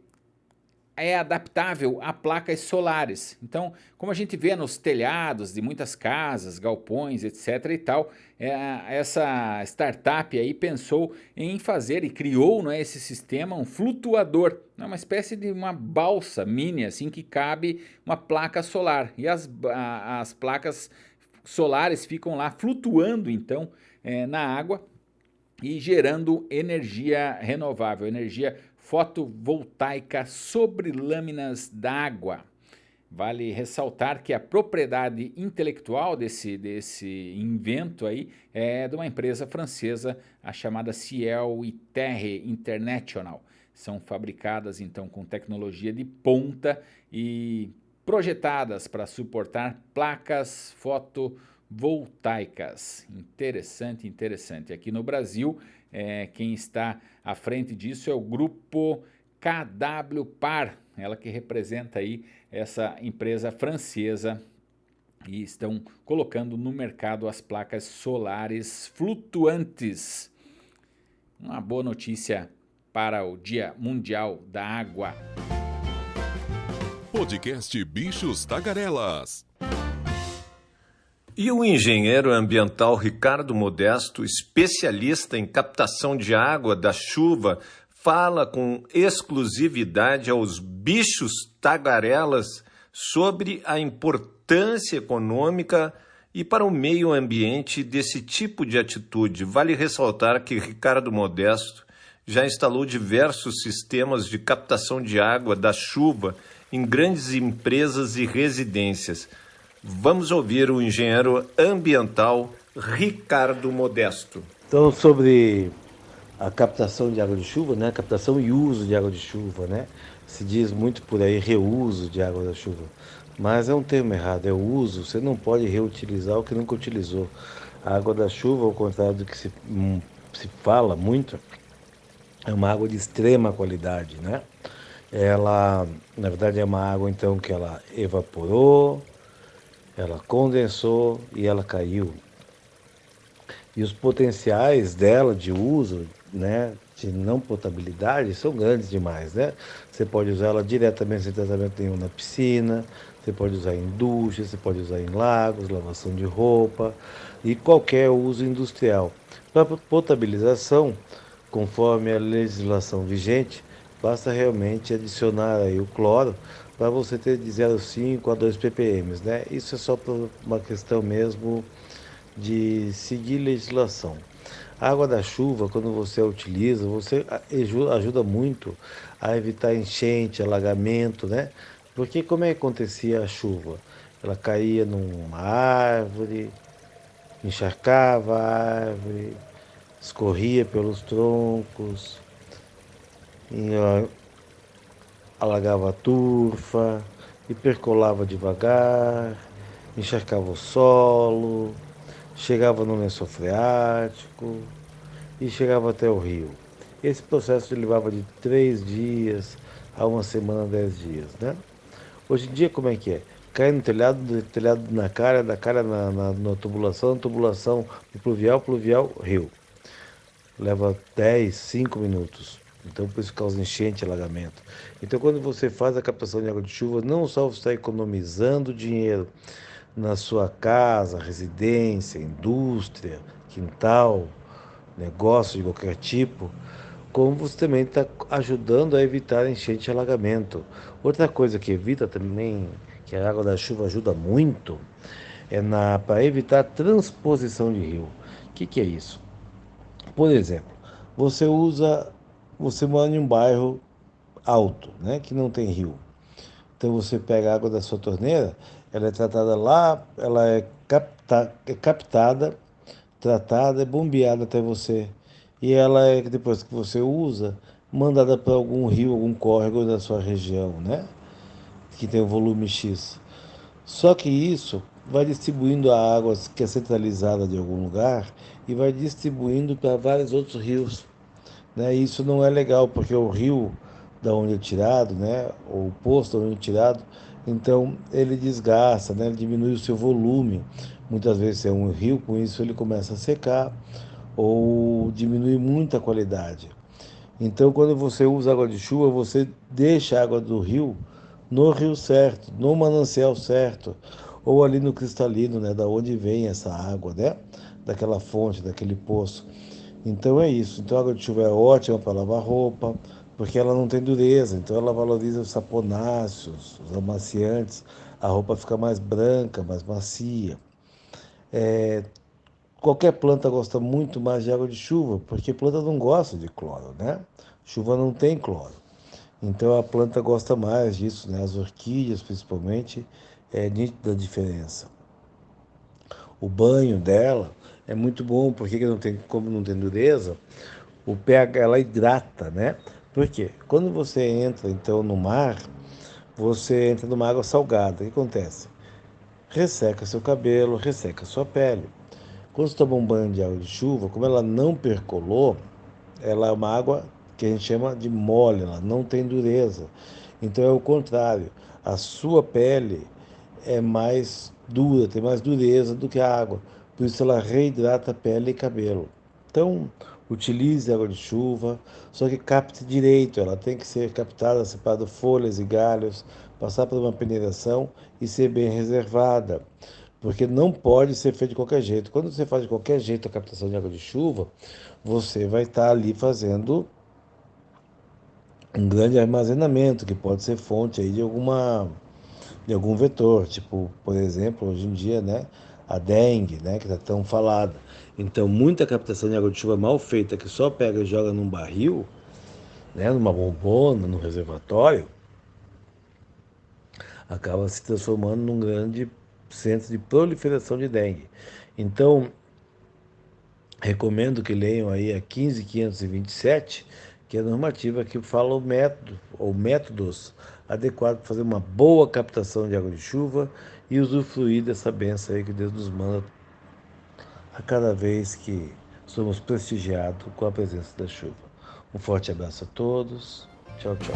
é adaptável a placas solares. Então, como a gente vê nos telhados de muitas casas, galpões, etc. e tal, essa startup aí pensou em fazer e criou, né, esse sistema, um flutuador, uma espécie de uma balsa mini, assim, que cabe uma placa solar. E as placas solares ficam lá flutuando, então, na água e gerando energia renovável, energia fotovoltaica sobre lâminas d'água. Vale ressaltar que a propriedade intelectual desse invento aí é de uma empresa francesa, a chamada Ciel e Terre International. São fabricadas então com tecnologia de ponta e projetadas para suportar placas fotovoltaicas. Interessante, interessante. Aqui no Brasil, quem está à frente disso é o grupo KW Par, ela que representa aí essa empresa francesa, e estão colocando no mercado as placas solares flutuantes. Uma boa notícia para o Dia Mundial da Água. Podcast Bichos Tagarelas. E o engenheiro ambiental Ricardo Modesto, especialista em captação de água da chuva, fala com exclusividade aos bichos tagarelas sobre a importância econômica e para o meio ambiente desse tipo de atitude. Vale ressaltar que Ricardo Modesto já instalou diversos sistemas de captação de água da chuva em grandes empresas e residências. Vamos ouvir o engenheiro ambiental Ricardo Modesto. Então, sobre a captação de água de chuva, né? Captação e uso de água de chuva, né? Se diz muito por aí reuso de água da chuva, mas é um termo errado, é o uso. Você não pode reutilizar o que nunca utilizou. A água da chuva, ao contrário do que se fala muito, é uma água de extrema qualidade, né? Ela, na verdade, é uma água então que ela evaporou, ela condensou e ela caiu. E os potenciais dela de uso, né, de não potabilidade, são grandes demais, né? Você pode usar ela diretamente sem tratamento nenhum na piscina, você pode usar em ducha, você pode usar em lagos, lavação de roupa e qualquer uso industrial. Para potabilização, conforme a legislação vigente, basta realmente adicionar aí o cloro para você ter de 0,5 a 2 ppm, né? Isso é só por uma questão mesmo de seguir legislação. A água da chuva, quando você a utiliza, você ajuda muito a evitar enchente, alagamento, né? Porque como é que acontecia a chuva? Ela caía numa árvore, encharcava a árvore, escorria pelos troncos, alagava a turfa e percolava devagar, encharcava o solo, chegava no lençol freático e chegava até o rio. Esse processo levava de 3 dias a 1 semana, 10 dias, né? Hoje em dia, como é que é? Cai no telhado, do telhado na cara, da cara na tubulação do pluvial, rio. Leva 10, 5 minutos. Então, por isso causa enchente e alagamento. Então, quando você faz a captação de água de chuva, não só você está economizando dinheiro na sua casa, residência, indústria, quintal, negócio de qualquer tipo, como você também está ajudando a evitar enchente e alagamento. Outra coisa que evita também, que a água da chuva ajuda muito, é para evitar transposição de rio. O que é isso? Por exemplo, você mora em um bairro alto, né, que não tem rio. Então você pega a água da sua torneira, ela é tratada lá, ela é captada, tratada, é bombeada até você. E ela depois que você usa, mandada para algum rio, algum córrego da sua região, né? Que tem o volume X. Só que isso vai distribuindo a água que é centralizada de algum lugar e vai distribuindo para vários outros rios, né? E isso não é legal, porque o rio da onde é tirado, né? Ou o poço da onde é tirado, então ele desgasta, né? Ele diminui o seu volume. Muitas vezes é um rio, com isso ele começa a secar ou diminui muito a qualidade. Então, quando você usa água de chuva, você deixa a água do rio no rio certo, no manancial certo, ou ali no cristalino, né, da onde vem essa água, né, daquela fonte, daquele poço. Então é isso. Então a água de chuva é ótima para lavar roupa, porque ela não tem dureza, então ela valoriza os saponáceos, os amaciantes, a roupa fica mais branca, mais macia. Qualquer planta gosta muito mais de água de chuva, porque planta não gosta de cloro, né? Chuva não tem cloro. Então a planta gosta mais disso, né? As orquídeas, principalmente, é nítida a diferença. O banho dela é muito bom, porque não tem, como não tem dureza, o pH ela hidrata, né? Por quê? Quando você entra então no mar, você entra numa água salgada. O que acontece? Resseca seu cabelo, resseca sua pele. Quando você toma um banho de água de chuva, como ela não percolou, ela é uma água que a gente chama de mole, ela não tem dureza. Então é o contrário, a sua pele é mais dura, tem mais dureza do que a água, por isso ela reidrata a pele e cabelo. Então, utilize água de chuva, só que capte direito, ela tem que ser captada separando folhas e galhos, passar por uma peneiração e ser bem reservada, porque não pode ser feito de qualquer jeito. Quando você faz de qualquer jeito a captação de água de chuva, você vai estar ali fazendo um grande armazenamento, que pode ser fonte aí de algum vetor, tipo, por exemplo, hoje em dia, né, a dengue, né, que está tão falada. Então, muita captação de água de chuva mal feita, que só pega e joga num barril, né, numa bombona, num reservatório, acaba se transformando num grande centro de proliferação de dengue. Então, recomendo que leiam aí a 15.527, que é a normativa que fala o método ou métodos adequados para fazer uma boa captação de água de chuva e usufruir dessa bênção aí que Deus nos manda a cada vez que somos prestigiados com a presença da chuva. Um forte abraço a todos. Tchau, tchau.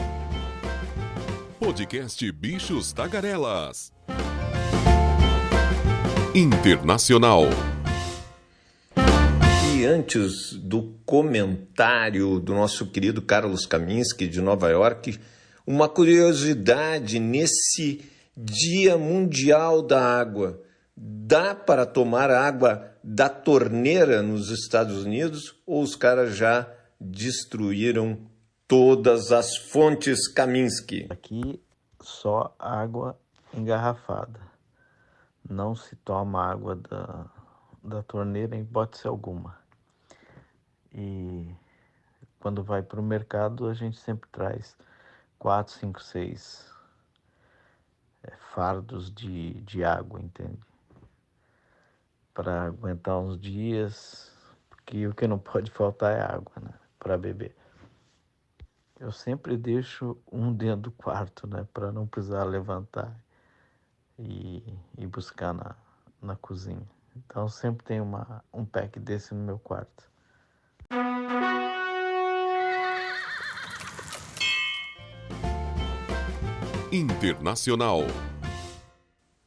Podcast Bichos Tagarelas. Internacional. E antes do comentário do nosso querido Carlos Kaminski, de Nova York, uma curiosidade nesse Dia Mundial da Água. Dá para tomar água da torneira nos Estados Unidos ou os caras já destruíram todas as fontes Kaminski? Aqui só água engarrafada. Não se toma água da torneira em hipótese alguma. E quando vai para o mercado, a gente sempre traz 4, 5, 6 fardos de água, entende? Para aguentar uns dias, porque o que não pode faltar é água, né? Para beber. Eu sempre deixo um dentro do quarto, né? Para não precisar levantar e buscar na cozinha. Então sempre tem um pack desse no meu quarto. Internacional.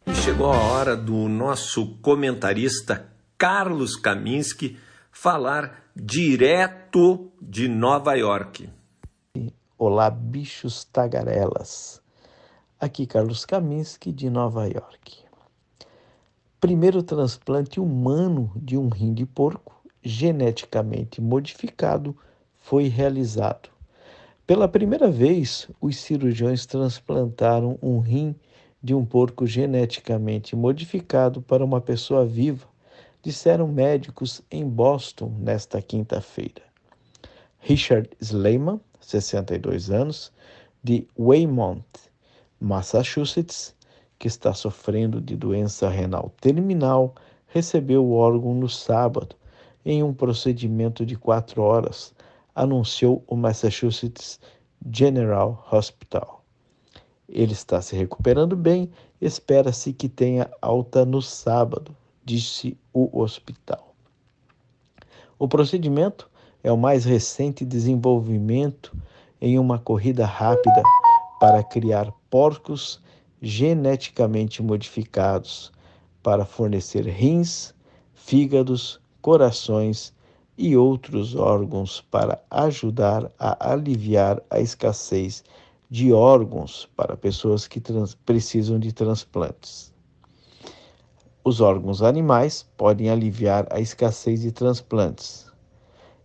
E chegou a hora do nosso comentarista Carlos Kaminski falar direto de Nova York. Olá, bichos tagarelas. Aqui Carlos Kaminski, de Nova York. Primeiro transplante humano de um rim de porco geneticamente modificado foi realizado. Pela primeira vez, os cirurgiões transplantaram um rim de um porco geneticamente modificado para uma pessoa viva, disseram médicos em Boston nesta quinta-feira. Richard Sleiman, 62 anos, de Waymont, Massachusetts, que está sofrendo de doença renal terminal, recebeu o órgão no sábado, em um procedimento de 4 horas, anunciou o Massachusetts General Hospital. Ele está se recuperando bem, espera-se que tenha alta no sábado, disse o hospital. O procedimento é o mais recente desenvolvimento em uma corrida rápida para criar porcos geneticamente modificados para fornecer rins, fígados, corações e outros órgãos para ajudar a aliviar a escassez de órgãos para pessoas que precisam de transplantes. Os órgãos animais podem aliviar a escassez de transplantes.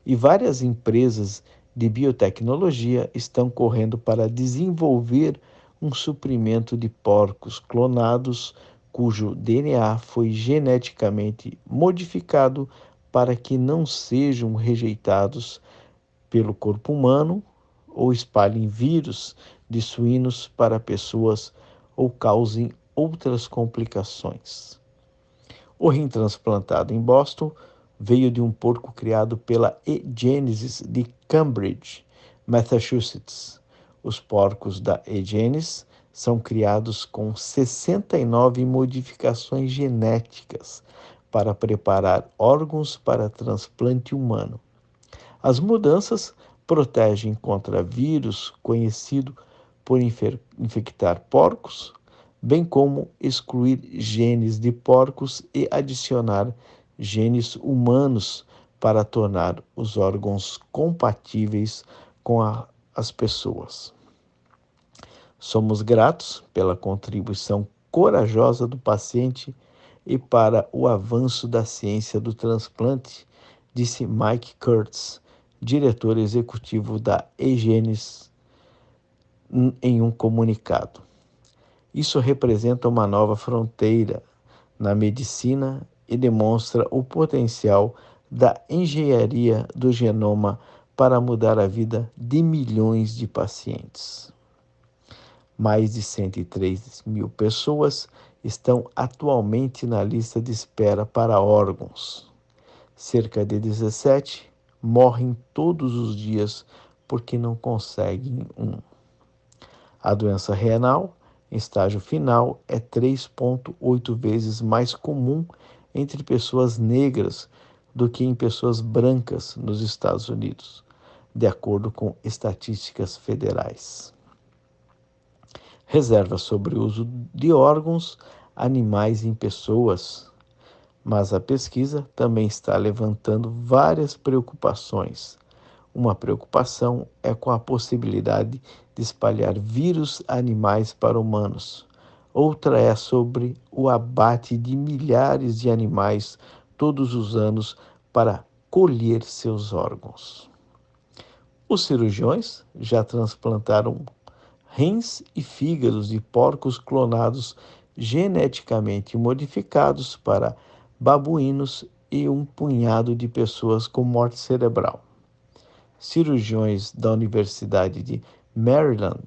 E várias empresas de biotecnologia estão correndo para desenvolver um suprimento de porcos clonados cujo DNA foi geneticamente modificado para que não sejam rejeitados pelo corpo humano ou espalhem vírus de suínos para pessoas ou causem outras complicações. O rim transplantado em Boston veio de um porco criado pela eGenesis de Cambridge, Massachusetts. Os porcos da eGenesis são criados com 69 modificações genéticas para preparar órgãos para transplante humano. As mudanças protegem contra vírus conhecido por infectar porcos, bem como excluir genes de porcos e adicionar genes humanos para tornar os órgãos compatíveis com as pessoas. Somos gratos pela contribuição corajosa do paciente e para o avanço da ciência do transplante, disse Mike Kurtz, diretor executivo da eGenesis, em um comunicado. Isso representa uma nova fronteira na medicina e demonstra o potencial da engenharia do genoma para mudar a vida de milhões de pacientes. Mais de 103 mil pessoas estão atualmente na lista de espera para órgãos. Cerca de 17 morrem todos os dias porque não conseguem um. A doença renal, em estágio final, é 3,8 vezes mais comum entre pessoas negras do que em pessoas brancas nos Estados Unidos, de acordo com estatísticas federais. Reservas sobre o uso de órgãos animais em pessoas, mas a pesquisa também está levantando várias preocupações. Uma preocupação é com a possibilidade de espalhar vírus animais para humanos. Outra é sobre o abate de milhares de animais todos os anos para colher seus órgãos. Os cirurgiões já transplantaram rins e fígados de porcos clonados geneticamente modificados para babuínos e um punhado de pessoas com morte cerebral. Cirurgiões da Universidade de Maryland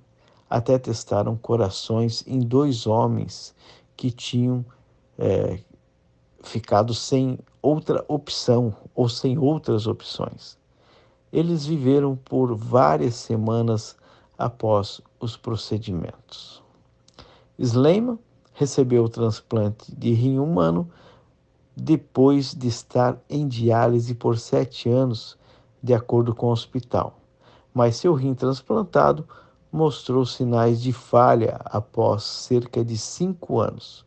até testaram corações em 2 homens que tinham ficado sem outra opção ou sem outras opções. Eles viveram por várias semanas após os procedimentos. Sleiman recebeu o transplante de rim humano depois de estar em diálise por 7 anos, de acordo com o hospital. Mas seu rim transplantado mostrou sinais de falha após cerca de 5 anos,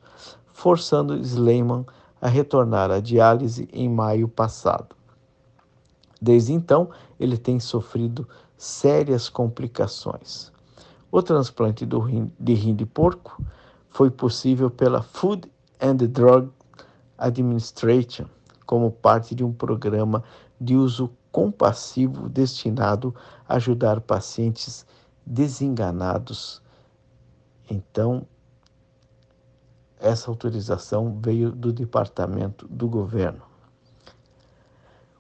forçando Sleiman a retornar à diálise em maio passado. Desde então, ele tem sofrido sérias complicações. O transplante de rim de porco foi possível pela Food and Drug Administration, como parte de um programa de uso compassivo destinado a ajudar pacientes desenganados. Então, essa autorização veio do departamento do governo.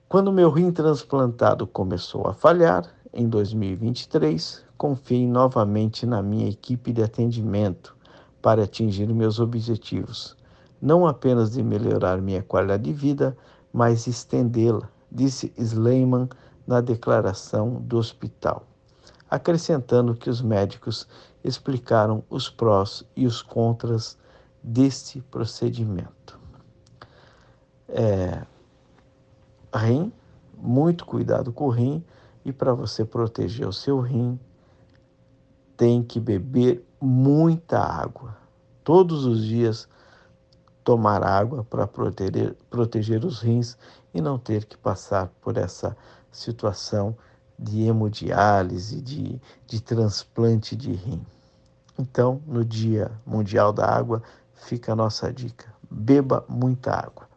Quando meu rim transplantado começou a falhar, em 2023, confiei novamente na minha equipe de atendimento para atingir meus objetivos, não apenas de melhorar minha qualidade de vida, mas estendê-la, disse Sleiman na declaração do hospital, acrescentando que os médicos explicaram os prós e os contras deste procedimento. Rim, muito cuidado com o rim, e para você proteger o seu rim, tem que beber muita água. Todos os dias tomar água para proteger os rins e não ter que passar por essa situação de hemodiálise, de transplante de rim. Então, no Dia Mundial da Água, fica a nossa dica: beba muita água.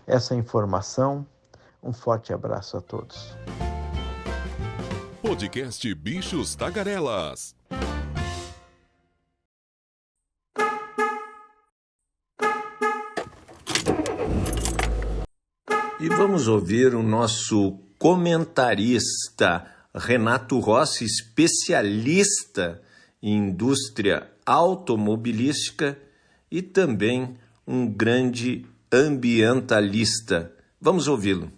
Essa informação, um forte abraço a todos. Podcast Bichos Tagarelas. E vamos ouvir o nosso comentarista Renato Rossi, especialista em indústria automobilística e também um grande ambientalista. Vamos ouvi-lo.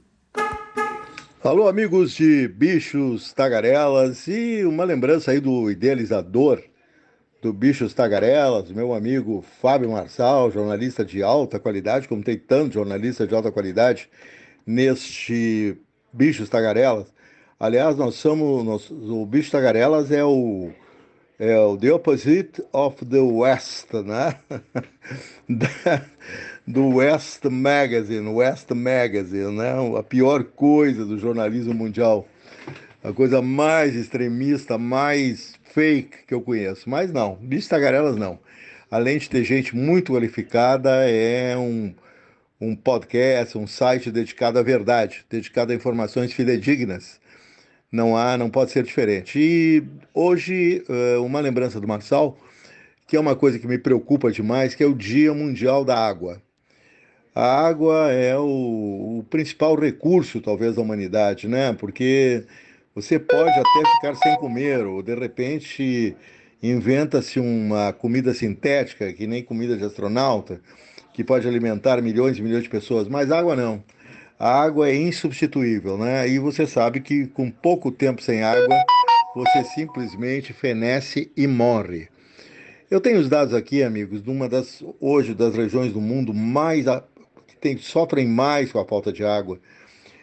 Alô, amigos de Bichos Tagarelas, e uma lembrança aí do idealizador do Bichos Tagarelas, meu amigo Fábio Marçal, jornalista de alta qualidade, como tem tantos jornalistas de alta qualidade neste Bichos Tagarelas. Aliás, o Bichos Tagarelas é o The Opposite of the West, né? Do West Magazine, né? A pior coisa do jornalismo mundial, a coisa mais extremista, mais fake que eu conheço. Mas não, Bichos Tagarelas não. Além de ter gente muito qualificada, é um podcast, um site dedicado à verdade, dedicado a informações fidedignas. Não pode ser diferente. E hoje, uma lembrança do Marçal, que é uma coisa que me preocupa demais, que é o Dia Mundial da Água. A água é o principal recurso, talvez, da humanidade, né? Porque você pode até ficar sem comer, ou de repente inventa-se uma comida sintética, que nem comida de astronauta, que pode alimentar milhões e milhões de pessoas, mas água não. A água é insubstituível, né? E você sabe que com pouco tempo sem água, você simplesmente fenece e morre. Eu tenho os dados aqui, amigos, de uma das regiões do mundo que sofrem mais com a falta de água.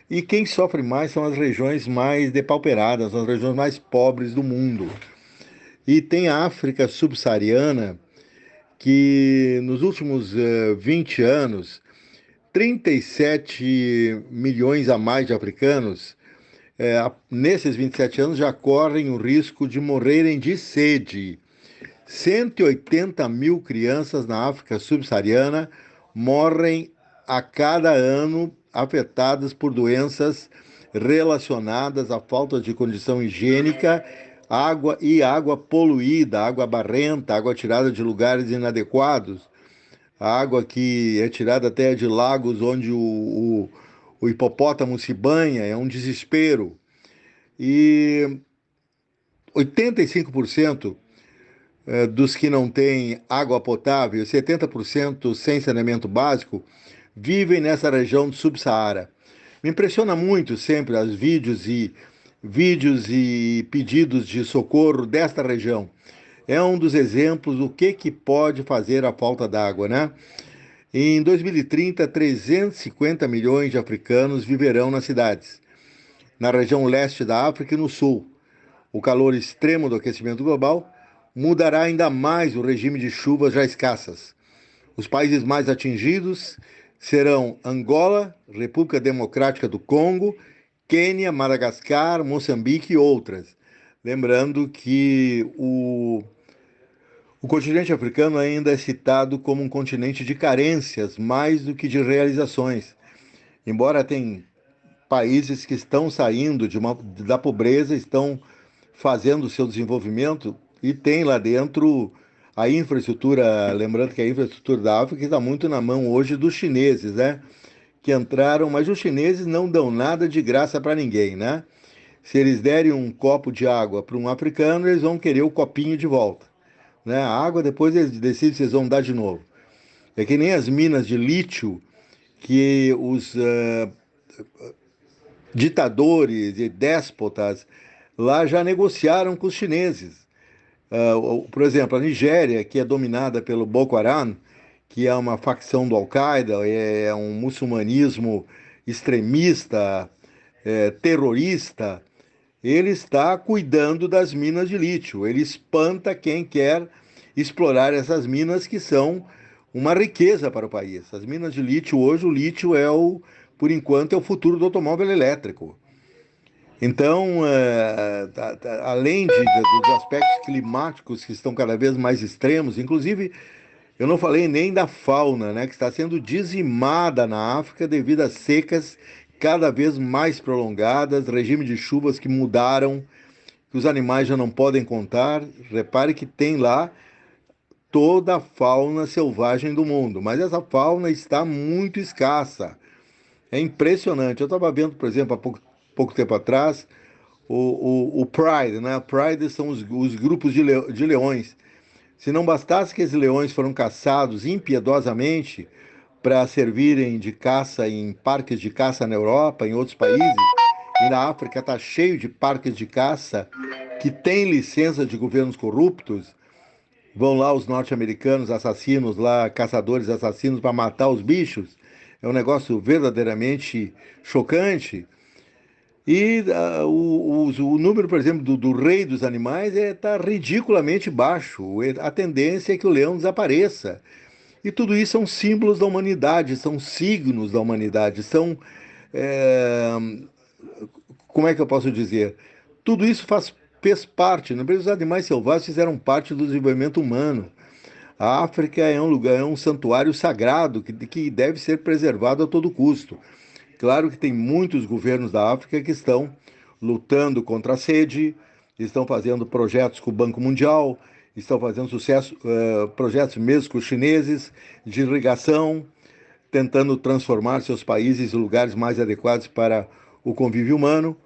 E quem sofre mais são as regiões mais depauperadas, as regiões mais pobres do mundo. E tem a África subsaariana, que nos últimos 20 anos, 37 milhões a mais de africanos, nesses 27 anos, já correm o risco de morrerem de sede. 180 mil crianças na África subsaariana morrem a cada ano afetadas por doenças relacionadas à falta de condição higiênica, água poluída, água barrenta, água tirada de lugares inadequados, água que é tirada até de lagos onde o hipopótamo se banha, é um desespero. E 85% dos que não têm água potável, 70% sem saneamento básico, vivem nessa região do Subsaara. Me impressiona muito sempre os vídeos e pedidos de socorro desta região. É um dos exemplos do que pode fazer a falta d'água, né? Em 2030, 350 milhões de africanos viverão nas cidades, na região leste da África e no sul. O calor extremo do aquecimento global mudará ainda mais o regime de chuvas já escassas. Os países mais atingidos serão Angola, República Democrática do Congo, Quênia, Madagascar, Moçambique e outras. Lembrando que o continente africano ainda é citado como um continente de carências, mais do que de realizações. Embora tem países que estão saindo da pobreza, estão fazendo o seu desenvolvimento, e tem lá dentro a infraestrutura, lembrando que a infraestrutura da África está muito na mão hoje dos chineses, né? Que entraram, mas os chineses não dão nada de graça para ninguém, né? Se eles derem um copo de água para um africano, eles vão querer o copinho de volta, né? A água, depois eles decidem se eles vão dar de novo. É que nem as minas de lítio que ditadores e déspotas lá já negociaram com os chineses. Por exemplo, a Nigéria, que é dominada pelo Boko Haram, que é uma facção do Al-Qaeda, é um muçulmanismo extremista, terrorista, ele está cuidando das minas de lítio. Ele espanta quem quer explorar essas minas que são uma riqueza para o país. As minas de lítio hoje, o lítio por enquanto, é o futuro do automóvel elétrico. Então, além dos aspectos climáticos que estão cada vez mais extremos, inclusive, eu não falei nem da fauna, né, que está sendo dizimada na África devido a secas cada vez mais prolongadas, regime de chuvas que mudaram, que os animais já não podem contar. Repare que tem lá toda a fauna selvagem do mundo, mas essa fauna está muito escassa. É impressionante. Eu estava vendo, por exemplo, há pouco tempo atrás, o Pride, né? Pride são os grupos de leões. Se não bastasse que esses leões foram caçados impiedosamente para servirem de caça em parques de caça na Europa, em outros países, e na África está cheio de parques de caça que têm licença de governos corruptos. Vão lá os norte-americanos assassinos, lá caçadores assassinos para matar os bichos. É um negócio verdadeiramente chocante. E o número, por exemplo, do rei dos animais está ridiculamente baixo. A tendência é que o leão desapareça. E tudo isso são símbolos da humanidade, são signos da humanidade, como é que eu posso dizer? Tudo isso fez parte, né? Os animais selvagens fizeram parte do desenvolvimento humano. A África é um lugar, é um santuário sagrado que deve ser preservado a todo custo. Claro que tem muitos governos da África que estão lutando contra a sede, estão fazendo projetos com o Banco Mundial, estão fazendo projetos mesmo com os chineses de irrigação, tentando transformar seus países em lugares mais adequados para o convívio humano.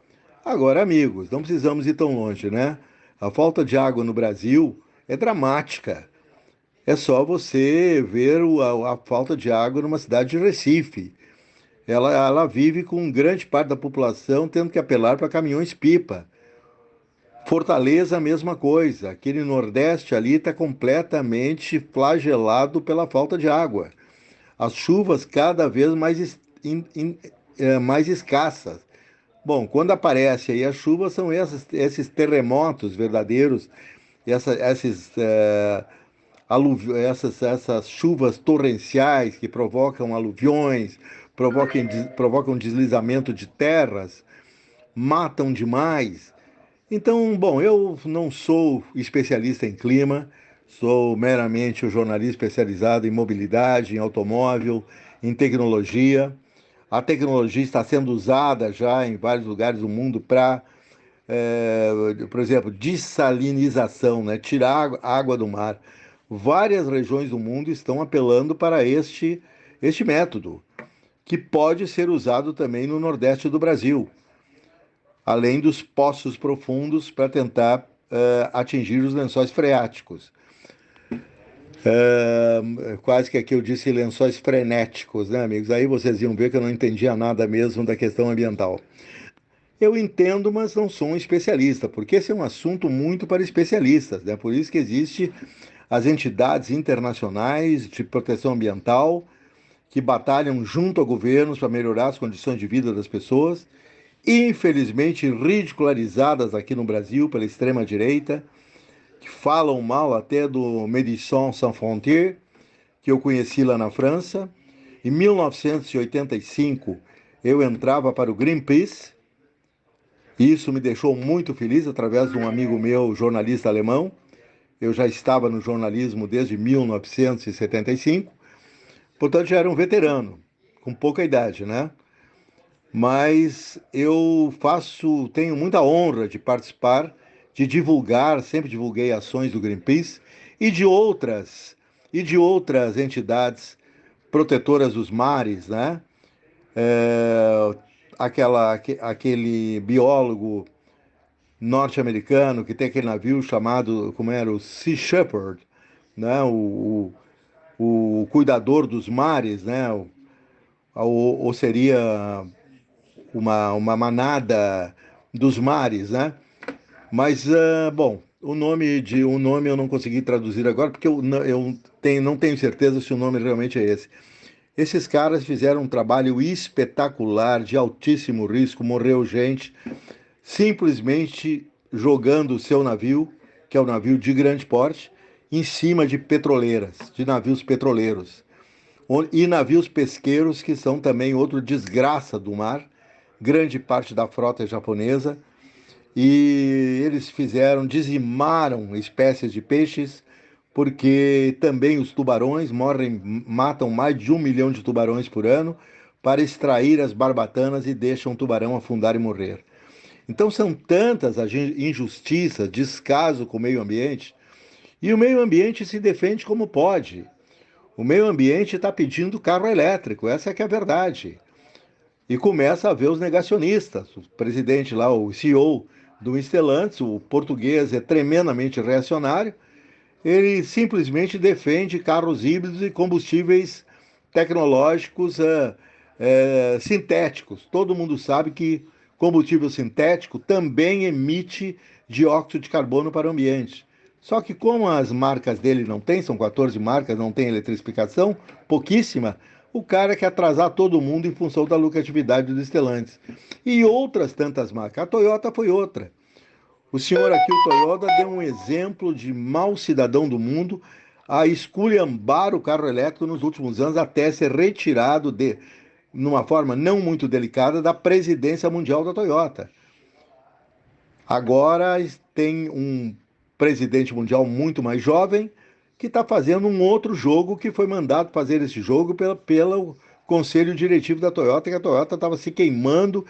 Agora, amigos, não precisamos ir tão longe, né? A falta de água no Brasil é dramática. É só você ver a falta de água numa cidade de Recife. Ela vive com grande parte da população tendo que apelar para caminhões-pipa. Fortaleza, a mesma coisa. Aquele Nordeste ali está completamente flagelado pela falta de água. As chuvas cada vez mais escassas. Bom, quando aparece aí as chuvas, são esses terremotos verdadeiros, essas chuvas torrenciais que provocam aluviões, provocam deslizamento de terras, matam demais. Então, bom, eu não sou especialista em clima, sou meramente um jornalista especializado em mobilidade, em automóvel, em tecnologia. A tecnologia está sendo usada já em vários lugares do mundo para, por exemplo, dessalinização, né? Tirar a água do mar. Várias regiões do mundo estão apelando para este método, que pode ser usado também no Nordeste do Brasil, além dos poços profundos para tentar atingir os lençóis freáticos. Quase que aqui eu disse lençóis frenéticos, né, amigos? Aí vocês iam ver que eu não entendia nada mesmo da questão ambiental. Eu entendo, mas não sou um especialista, porque esse é um assunto muito para especialistas, né? Por isso que existe as entidades internacionais de proteção ambiental que batalham junto a governos para melhorar as condições de vida das pessoas, infelizmente ridicularizadas aqui no Brasil pela extrema-direita, que falam mal até do Médecins Sans Frontières, que eu conheci lá na França. Em 1985, eu entrava para o Greenpeace, e isso me deixou muito feliz através de um amigo meu, jornalista alemão. Eu já estava no jornalismo desde 1975, portanto já era um veterano, com pouca idade, né? Mas eu tenho muita honra de participar, de divulgar, sempre divulguei ações do Greenpeace e de outras entidades protetoras dos mares, né? Aquele biólogo norte-americano que tem aquele navio chamado, como era, o Sea Shepherd, né? O cuidador dos mares, né? Ou seria uma manada dos mares, né? Mas, bom, um nome eu não consegui traduzir agora, porque eu não tenho certeza se o nome realmente é esse. Esses caras fizeram um trabalho espetacular, de altíssimo risco, morreu gente, simplesmente jogando o seu navio, que é um navio de grande porte, em cima de petroleiras, de navios petroleiros. E navios pesqueiros, que são também outra desgraça do mar, grande parte da frota é japonesa, e eles dizimaram espécies de peixes, porque também os tubarões matam mais de 1 milhão de tubarões por ano para extrair as barbatanas e deixam o tubarão afundar e morrer. Então são tantas as injustiças, descaso com o meio ambiente, e o meio ambiente se defende como pode. O meio ambiente está pedindo carro elétrico, essa é que é a verdade. E começa a ver os negacionistas. O presidente lá, o CEO do Stellantis, o português, é tremendamente reacionário. Ele simplesmente defende carros híbridos e combustíveis tecnológicos sintéticos. Todo mundo sabe que combustível sintético também emite dióxido de carbono para o ambiente. Só que como as marcas dele não tem, são 14 marcas, não tem eletrificação, pouquíssima, o cara quer atrasar todo mundo em função da lucratividade do Stellantis. E outras tantas marcas. A Toyota foi outra. O senhor aqui, o Toyota, deu um exemplo de mau cidadão do mundo a esculhambar o carro elétrico nos últimos anos até ser retirado numa forma não muito delicada, da presidência mundial da Toyota. Agora tem um presidente mundial muito mais jovem que está fazendo um outro jogo, que foi mandado fazer esse jogo pelo conselho diretivo da Toyota, que a Toyota estava se queimando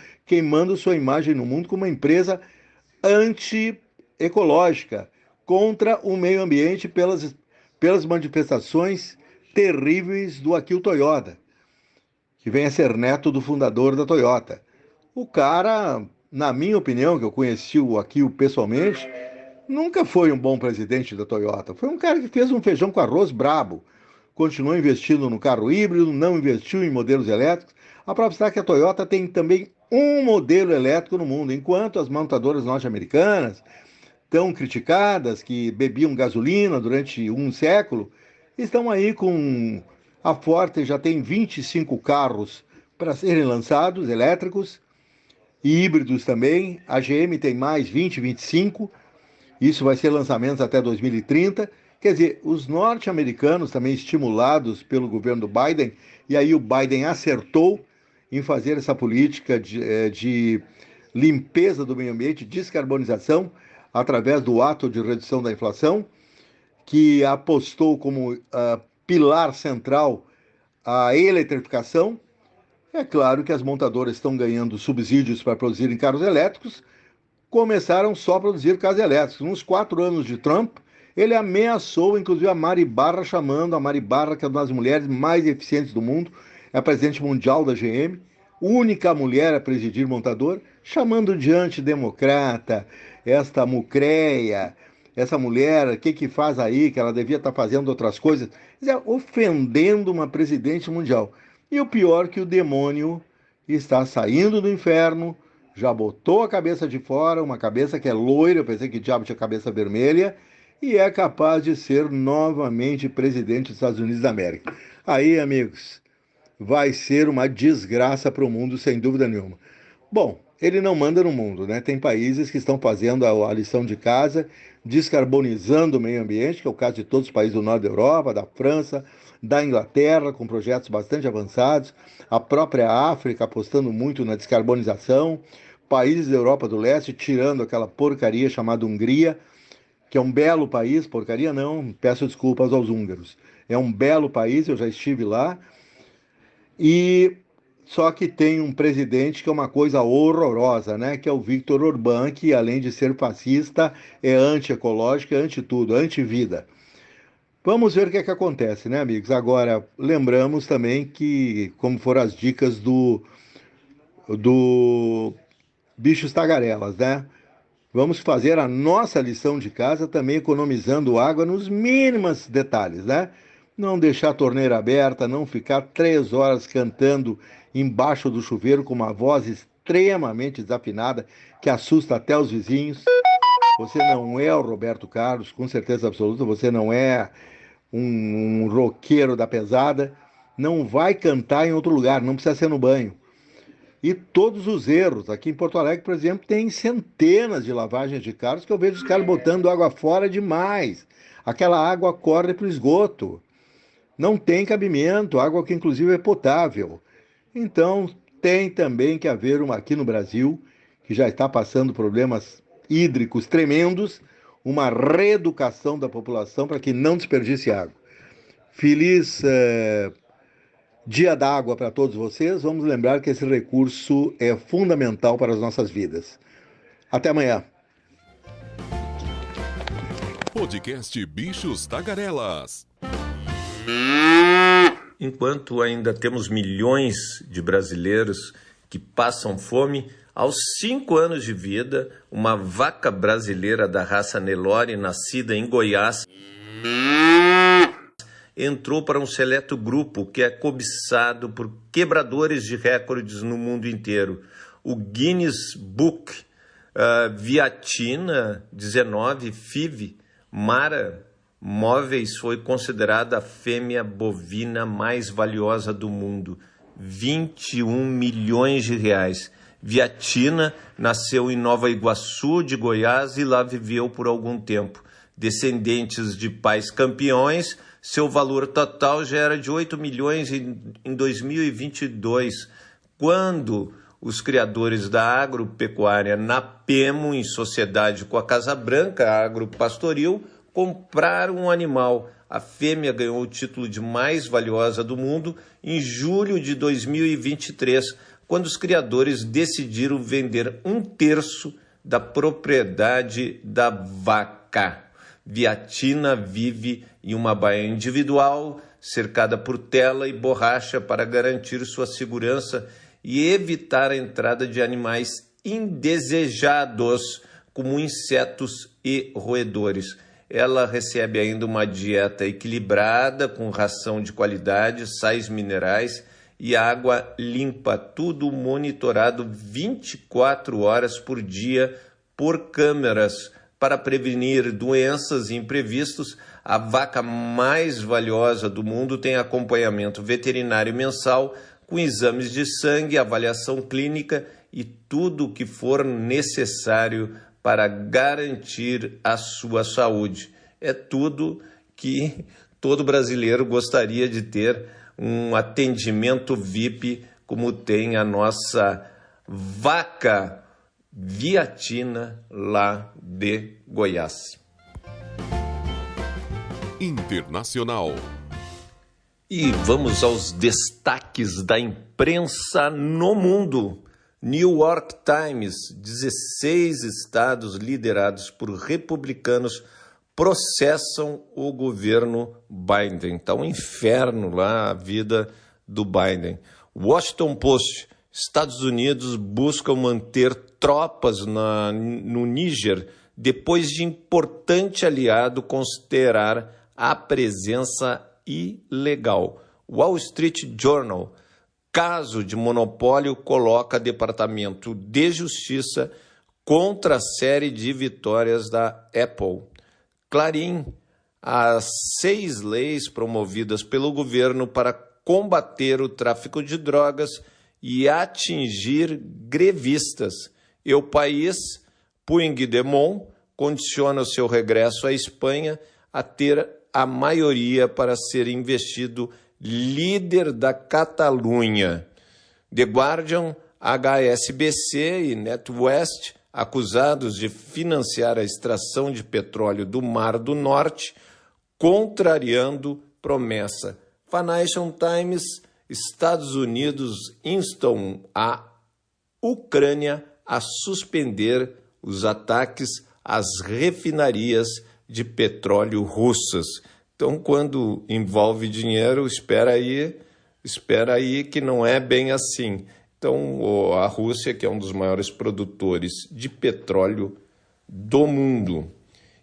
sua imagem no mundo como uma empresa anti-ecológica, contra o meio ambiente pelas manifestações terríveis do Akio Toyoda, que vem a ser neto do fundador da Toyota. O cara, na minha opinião, que eu conheci o Akio pessoalmente, nunca foi um bom presidente da Toyota. Foi um cara que fez um feijão com arroz brabo. Continuou investindo no carro híbrido, não investiu em modelos elétricos. A prova está que a Toyota tem também um modelo elétrico no mundo, enquanto as montadoras norte-americanas, tão criticadas, que bebiam gasolina durante um século, estão aí com... A Ford já tem 25 carros para serem lançados, elétricos, e híbridos também. A GM tem mais 20, 25. Isso vai ser lançamentos até 2030. Quer dizer, os norte-americanos também estimulados pelo governo do Biden, e aí o Biden acertou em fazer essa política de limpeza do meio ambiente, descarbonização, através do ato de redução da inflação, que apostou como pilar central a eletrificação. É claro que as montadoras estão ganhando subsídios para produzirem carros elétricos, começaram só a produzir carros elétricos. Nos 4 anos de Trump, ele ameaçou, inclusive, a Mari Barra, chamando a Mari Barra, que é uma das mulheres mais eficientes do mundo, é a presidente mundial da GM, única mulher a presidir montador, chamando de antidemocrata, esta mucreia, essa mulher, o que faz aí, que ela devia estar fazendo outras coisas, ofendendo uma presidente mundial. E o pior, que o demônio está saindo do inferno, já botou a cabeça de fora, uma cabeça que é loira, eu pensei que o diabo tinha cabeça vermelha, e é capaz de ser novamente presidente dos Estados Unidos da América. Aí, amigos, vai ser uma desgraça para o mundo, sem dúvida nenhuma. Bom, ele não manda no mundo, né? Tem países que estão fazendo a lição de casa, descarbonizando o meio ambiente, que é o caso de todos os países do norte da Europa, da França, da Inglaterra, com projetos bastante avançados, a própria África apostando muito na descarbonização, países da Europa do Leste tirando aquela porcaria chamada Hungria, que é um belo país, porcaria não, peço desculpas aos húngaros, é um belo país, eu já estive lá, e só que tem um presidente que é uma coisa horrorosa, né? Que é o Viktor Orbán, que além de ser fascista, é anti-ecológico, é anti-tudo, anti-vida. Vamos ver o que é que acontece, né, amigos? Agora, lembramos também que, como foram as dicas do Bichos Tagarelas, né? Vamos fazer a nossa lição de casa também economizando água nos mínimos detalhes, né? Não deixar a torneira aberta, não ficar 3 horas cantando embaixo do chuveiro com uma voz extremamente desafinada, que assusta até os vizinhos. Você não é o Roberto Carlos, com certeza absoluta, você não é um roqueiro da pesada, não vai cantar em outro lugar, não precisa ser no banho. E todos os erros. Aqui em Porto Alegre, por exemplo, tem centenas de lavagens de carros que eu vejo os caras botando água fora demais. Aquela água corre para o esgoto. Não tem cabimento, água que inclusive é potável. Então, tem também que haver aqui no Brasil, que já está passando problemas hídricos tremendos, uma reeducação da população para que não desperdice água. Feliz Dia da Água para todos vocês. Vamos lembrar que esse recurso é fundamental para as nossas vidas. Até amanhã. Podcast Bichos Tagarelas. Enquanto ainda temos milhões de brasileiros que passam fome, aos 5 anos de vida, uma vaca brasileira da raça Nelore, nascida em Goiás, entrou para um seleto grupo que é cobiçado por quebradores de recordes no mundo inteiro. O Guinness Book, Viatina 19 FIV Mara Móveis foi considerada a fêmea bovina mais valiosa do mundo, 21 milhões de reais. Viatina nasceu em Nova Iguaçu, de Goiás, e lá viveu por algum tempo. Descendentes de pais campeões, seu valor total já era de 8 milhões em 2022, quando os criadores da agropecuária Napemo, em sociedade com a Casa Branca Agropastoril, compraram um animal. A fêmea ganhou o título de mais valiosa do mundo em julho de 2023, quando os criadores decidiram vender 1/3 da propriedade da vaca. Viatina vive em uma baía individual, cercada por tela e borracha para garantir sua segurança e evitar a entrada de animais indesejados, como insetos e roedores. Ela recebe ainda uma dieta equilibrada, com ração de qualidade, sais minerais e água limpa, tudo monitorado 24 horas por dia por câmeras para prevenir doenças e imprevistos. A vaca mais valiosa do mundo tem acompanhamento veterinário mensal, com exames de sangue, avaliação clínica e tudo o que for necessário para garantir a sua saúde. É tudo que todo brasileiro gostaria de ter, um atendimento VIP como tem a nossa vaca Viatina lá de Goiás. Internacional. E vamos aos destaques da imprensa no mundo. New York Times, 16 estados liderados por republicanos processam o governo Biden. Está um inferno lá a vida do Biden. Washington Post, Estados Unidos buscam manter tropas no Níger depois de importante aliado considerar a presença ilegal. Wall Street Journal, caso de monopólio coloca Departamento de Justiça contra a série de vitórias da Apple. Clarim, as 6 leis promovidas pelo governo para combater o tráfico de drogas e atingir grevistas. E o País, Puigdemont condiciona o seu regresso à Espanha a ter a maioria para ser investido líder da Catalunha. The Guardian, HSBC e NatWest, acusados de financiar a extração de petróleo do Mar do Norte, contrariando promessa. Financial Times, Estados Unidos instam a Ucrânia a suspender os ataques às refinarias de petróleo russas. Então, quando envolve dinheiro, espera aí que não é bem assim. Então, a Rússia, que é um dos maiores produtores de petróleo do mundo.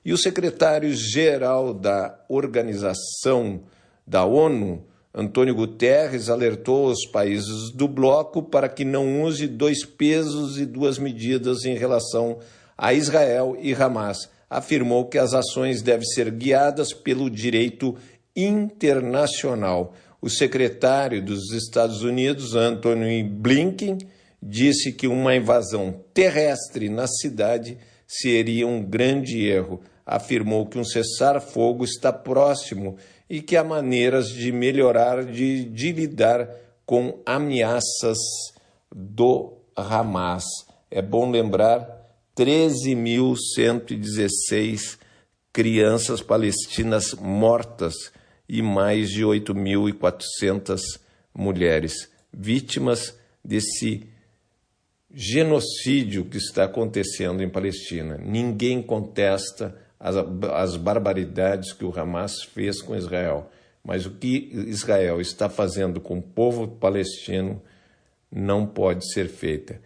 E o secretário-geral da Organização da ONU, Antônio Guterres alertou os países do bloco para que não use 2 pesos e 2 medidas em relação a Israel e Hamas. Afirmou que as ações devem ser guiadas pelo direito internacional. O secretário dos Estados Unidos, Antony Blinken, disse que uma invasão terrestre na cidade seria um grande erro. Afirmou que um cessar-fogo está próximo e que há maneiras de melhorar, de lidar com ameaças do Hamas. É bom lembrar, 13.116 crianças palestinas mortas e mais de 8.400 mulheres vítimas desse genocídio que está acontecendo em Palestina. Ninguém contesta as barbaridades que o Hamas fez com Israel, mas o que Israel está fazendo com o povo palestino não pode ser feito.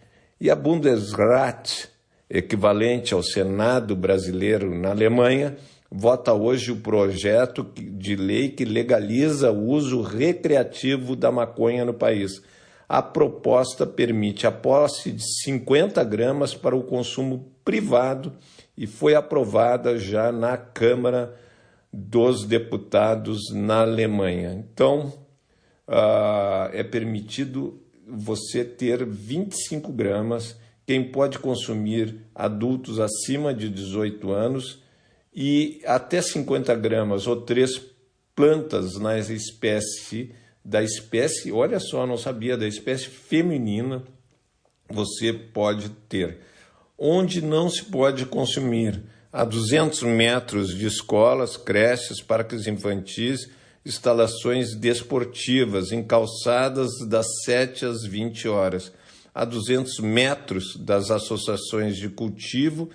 E a Bundesrat, equivalente ao Senado brasileiro na Alemanha, vota hoje o projeto de lei que legaliza o uso recreativo da maconha no país. A proposta permite a posse de 50 gramas para o consumo privado e foi aprovada já na Câmara dos Deputados na Alemanha. Então, é permitido você ter 25 gramas, quem pode consumir adultos acima de 18 anos e até 50 gramas ou 3 plantas da espécie, olha só, não sabia, da espécie feminina, você pode ter. Onde não se pode consumir, a 200 metros de escolas, creches, parques infantis, instalações desportivas, em calçadas das 7 às 20 horas, a 200 metros das associações de cultivo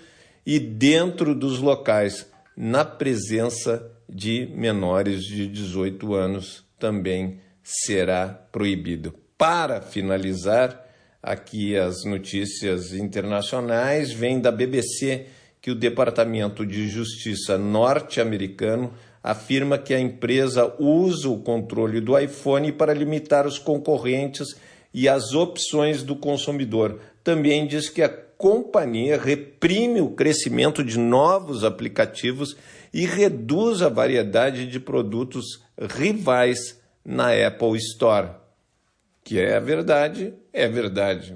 e dentro dos locais, na presença de menores de 18 anos, também será proibido. Para finalizar, aqui as notícias internacionais vêm da BBC, que o Departamento de Justiça norte-americano afirma que a empresa usa o controle do iPhone para limitar os concorrentes e as opções do consumidor. Também diz que a companhia reprime o crescimento de novos aplicativos e reduz a variedade de produtos rivais na Apple Store. Que é verdade,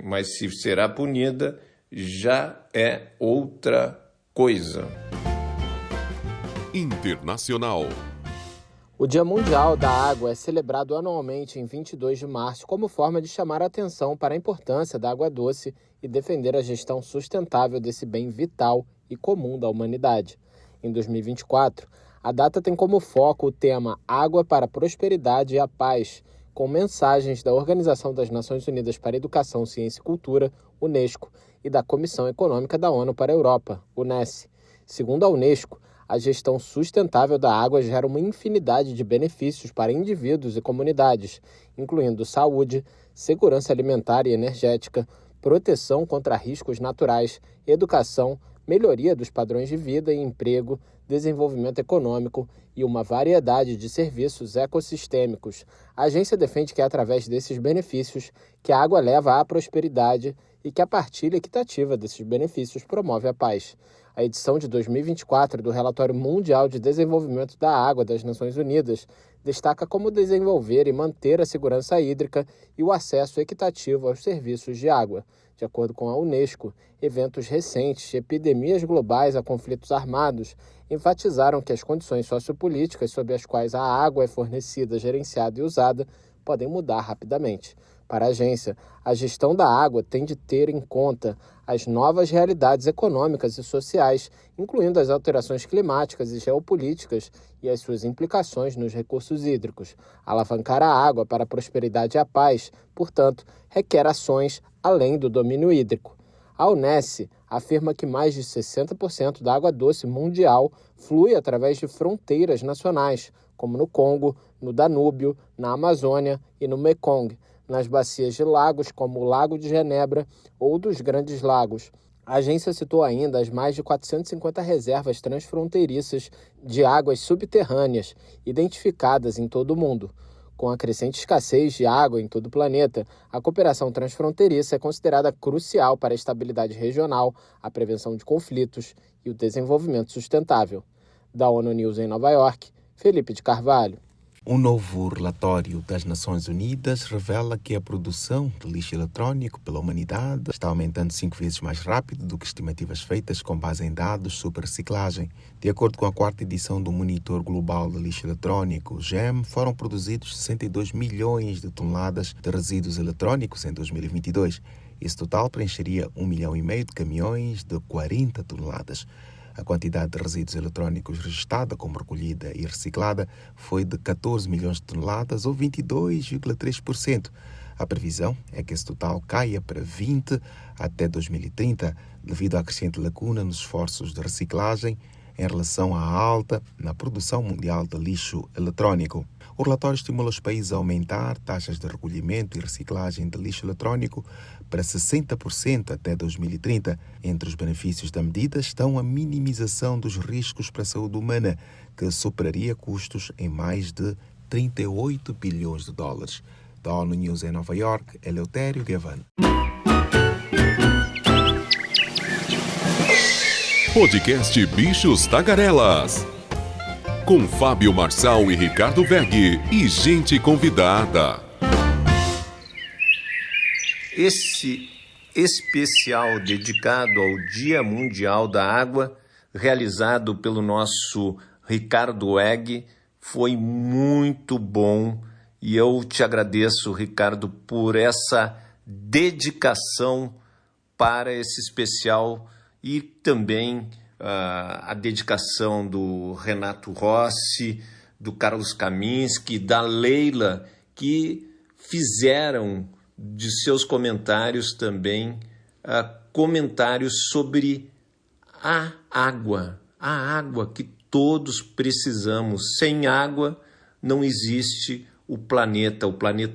mas se será punida, já é outra coisa. Internacional. O Dia Mundial da Água é celebrado anualmente em 22 de março como forma de chamar a atenção para a importância da água doce e defender a gestão sustentável desse bem vital e comum da humanidade. Em 2024, a data tem como foco o tema Água para a Prosperidade e a Paz, com mensagens da Organização das Nações Unidas para Educação, Ciência e Cultura, Unesco, e da Comissão Econômica da ONU para a Europa, UNESC. Segundo a Unesco, a gestão sustentável da água gera uma infinidade de benefícios para indivíduos e comunidades, incluindo saúde, segurança alimentar e energética, proteção contra riscos naturais, educação, melhoria dos padrões de vida e emprego, desenvolvimento econômico e uma variedade de serviços ecossistêmicos. A agência defende que é através desses benefícios que a água leva à prosperidade e que a partilha equitativa desses benefícios promove a paz. A edição de 2024 do Relatório Mundial de Desenvolvimento da Água das Nações Unidas destaca como desenvolver e manter a segurança hídrica e o acesso equitativo aos serviços de água. De acordo com a Unesco, eventos recentes e epidemias globais a conflitos armados enfatizaram que as condições sociopolíticas sob as quais a água é fornecida, gerenciada e usada podem mudar rapidamente. Para a agência, a gestão da água tem de ter em conta as novas realidades econômicas e sociais, incluindo as alterações climáticas e geopolíticas e as suas implicações nos recursos hídricos. Alavancar a água para a prosperidade e a paz, portanto, requer ações além do domínio hídrico. A Unesco afirma que mais de 60% da água doce mundial flui através de fronteiras nacionais, como no Congo, no Danúbio, na Amazônia e no Mekong, nas bacias de lagos como o Lago de Genebra ou dos Grandes Lagos. A agência citou ainda as mais de 450 reservas transfronteiriças de águas subterrâneas identificadas em todo o mundo. Com a crescente escassez de água em todo o planeta, a cooperação transfronteiriça é considerada crucial para a estabilidade regional, a prevenção de conflitos e o desenvolvimento sustentável. Da ONU News em Nova York, Felipe de Carvalho. Um novo relatório das Nações Unidas revela que a produção de lixo eletrônico pela humanidade está aumentando 5 vezes mais rápido do que estimativas feitas com base em dados sobre reciclagem. De acordo com a 4ª edição do Monitor Global de Lixo Eletrônico, GEM, foram produzidos 62 milhões de toneladas de resíduos eletrônicos em 2022. Esse total preencheria 1,5 milhão de caminhões de 40 toneladas. A quantidade de resíduos eletrônicos registrada como recolhida e reciclada foi de 14 milhões de toneladas, ou 22,3%. A previsão é que esse total caia para 20 até 2030, devido à crescente lacuna nos esforços de reciclagem em relação à alta na produção mundial de lixo eletrônico. O relatório estimula os países a aumentar taxas de recolhimento e reciclagem de lixo eletrônico para 60% até 2030. Entre os benefícios da medida estão a minimização dos riscos para a saúde humana, que superaria custos em mais de 38 bilhões de dólares. Da ONU News em Nova York, Eleutério Gavan. Podcast Bichos Tagarelas. Com Fábio Marçal e Ricardo Weg e gente convidada. Esse especial dedicado ao Dia Mundial da Água, realizado pelo nosso Ricardo Weg, foi muito bom. E eu te agradeço, Ricardo, por essa dedicação para esse especial e também a dedicação do Renato Rossi, do Carlos Kaminski, da Leila, que fizeram de seus comentários também comentários sobre a água que todos precisamos. Sem água não existe o planeta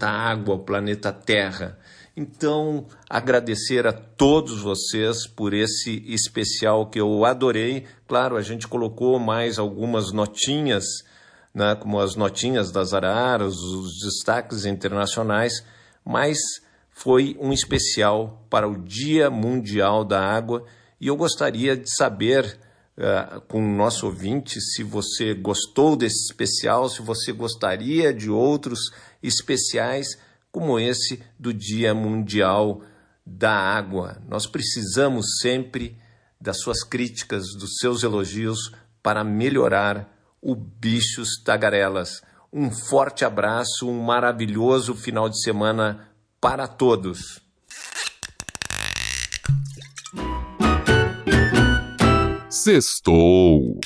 água, o planeta Terra. Então, agradecer a todos vocês por esse especial que eu adorei. Claro, a gente colocou mais algumas notinhas, né, como as notinhas das araras, os destaques internacionais, mas foi um especial para o Dia Mundial da Água. E eu gostaria de saber, com o nosso ouvinte, se você gostou desse especial, se você gostaria de outros especiais como esse do Dia Mundial da Água. Nós precisamos sempre das suas críticas, dos seus elogios para melhorar o Bichos Tagarelas. Um forte abraço, um maravilhoso final de semana para todos. Sextou.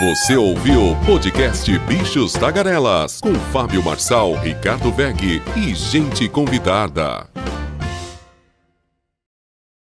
Você ouviu o podcast Bichos Tagarelas com Fábio Marçal, Ricardo Weg e gente convidada.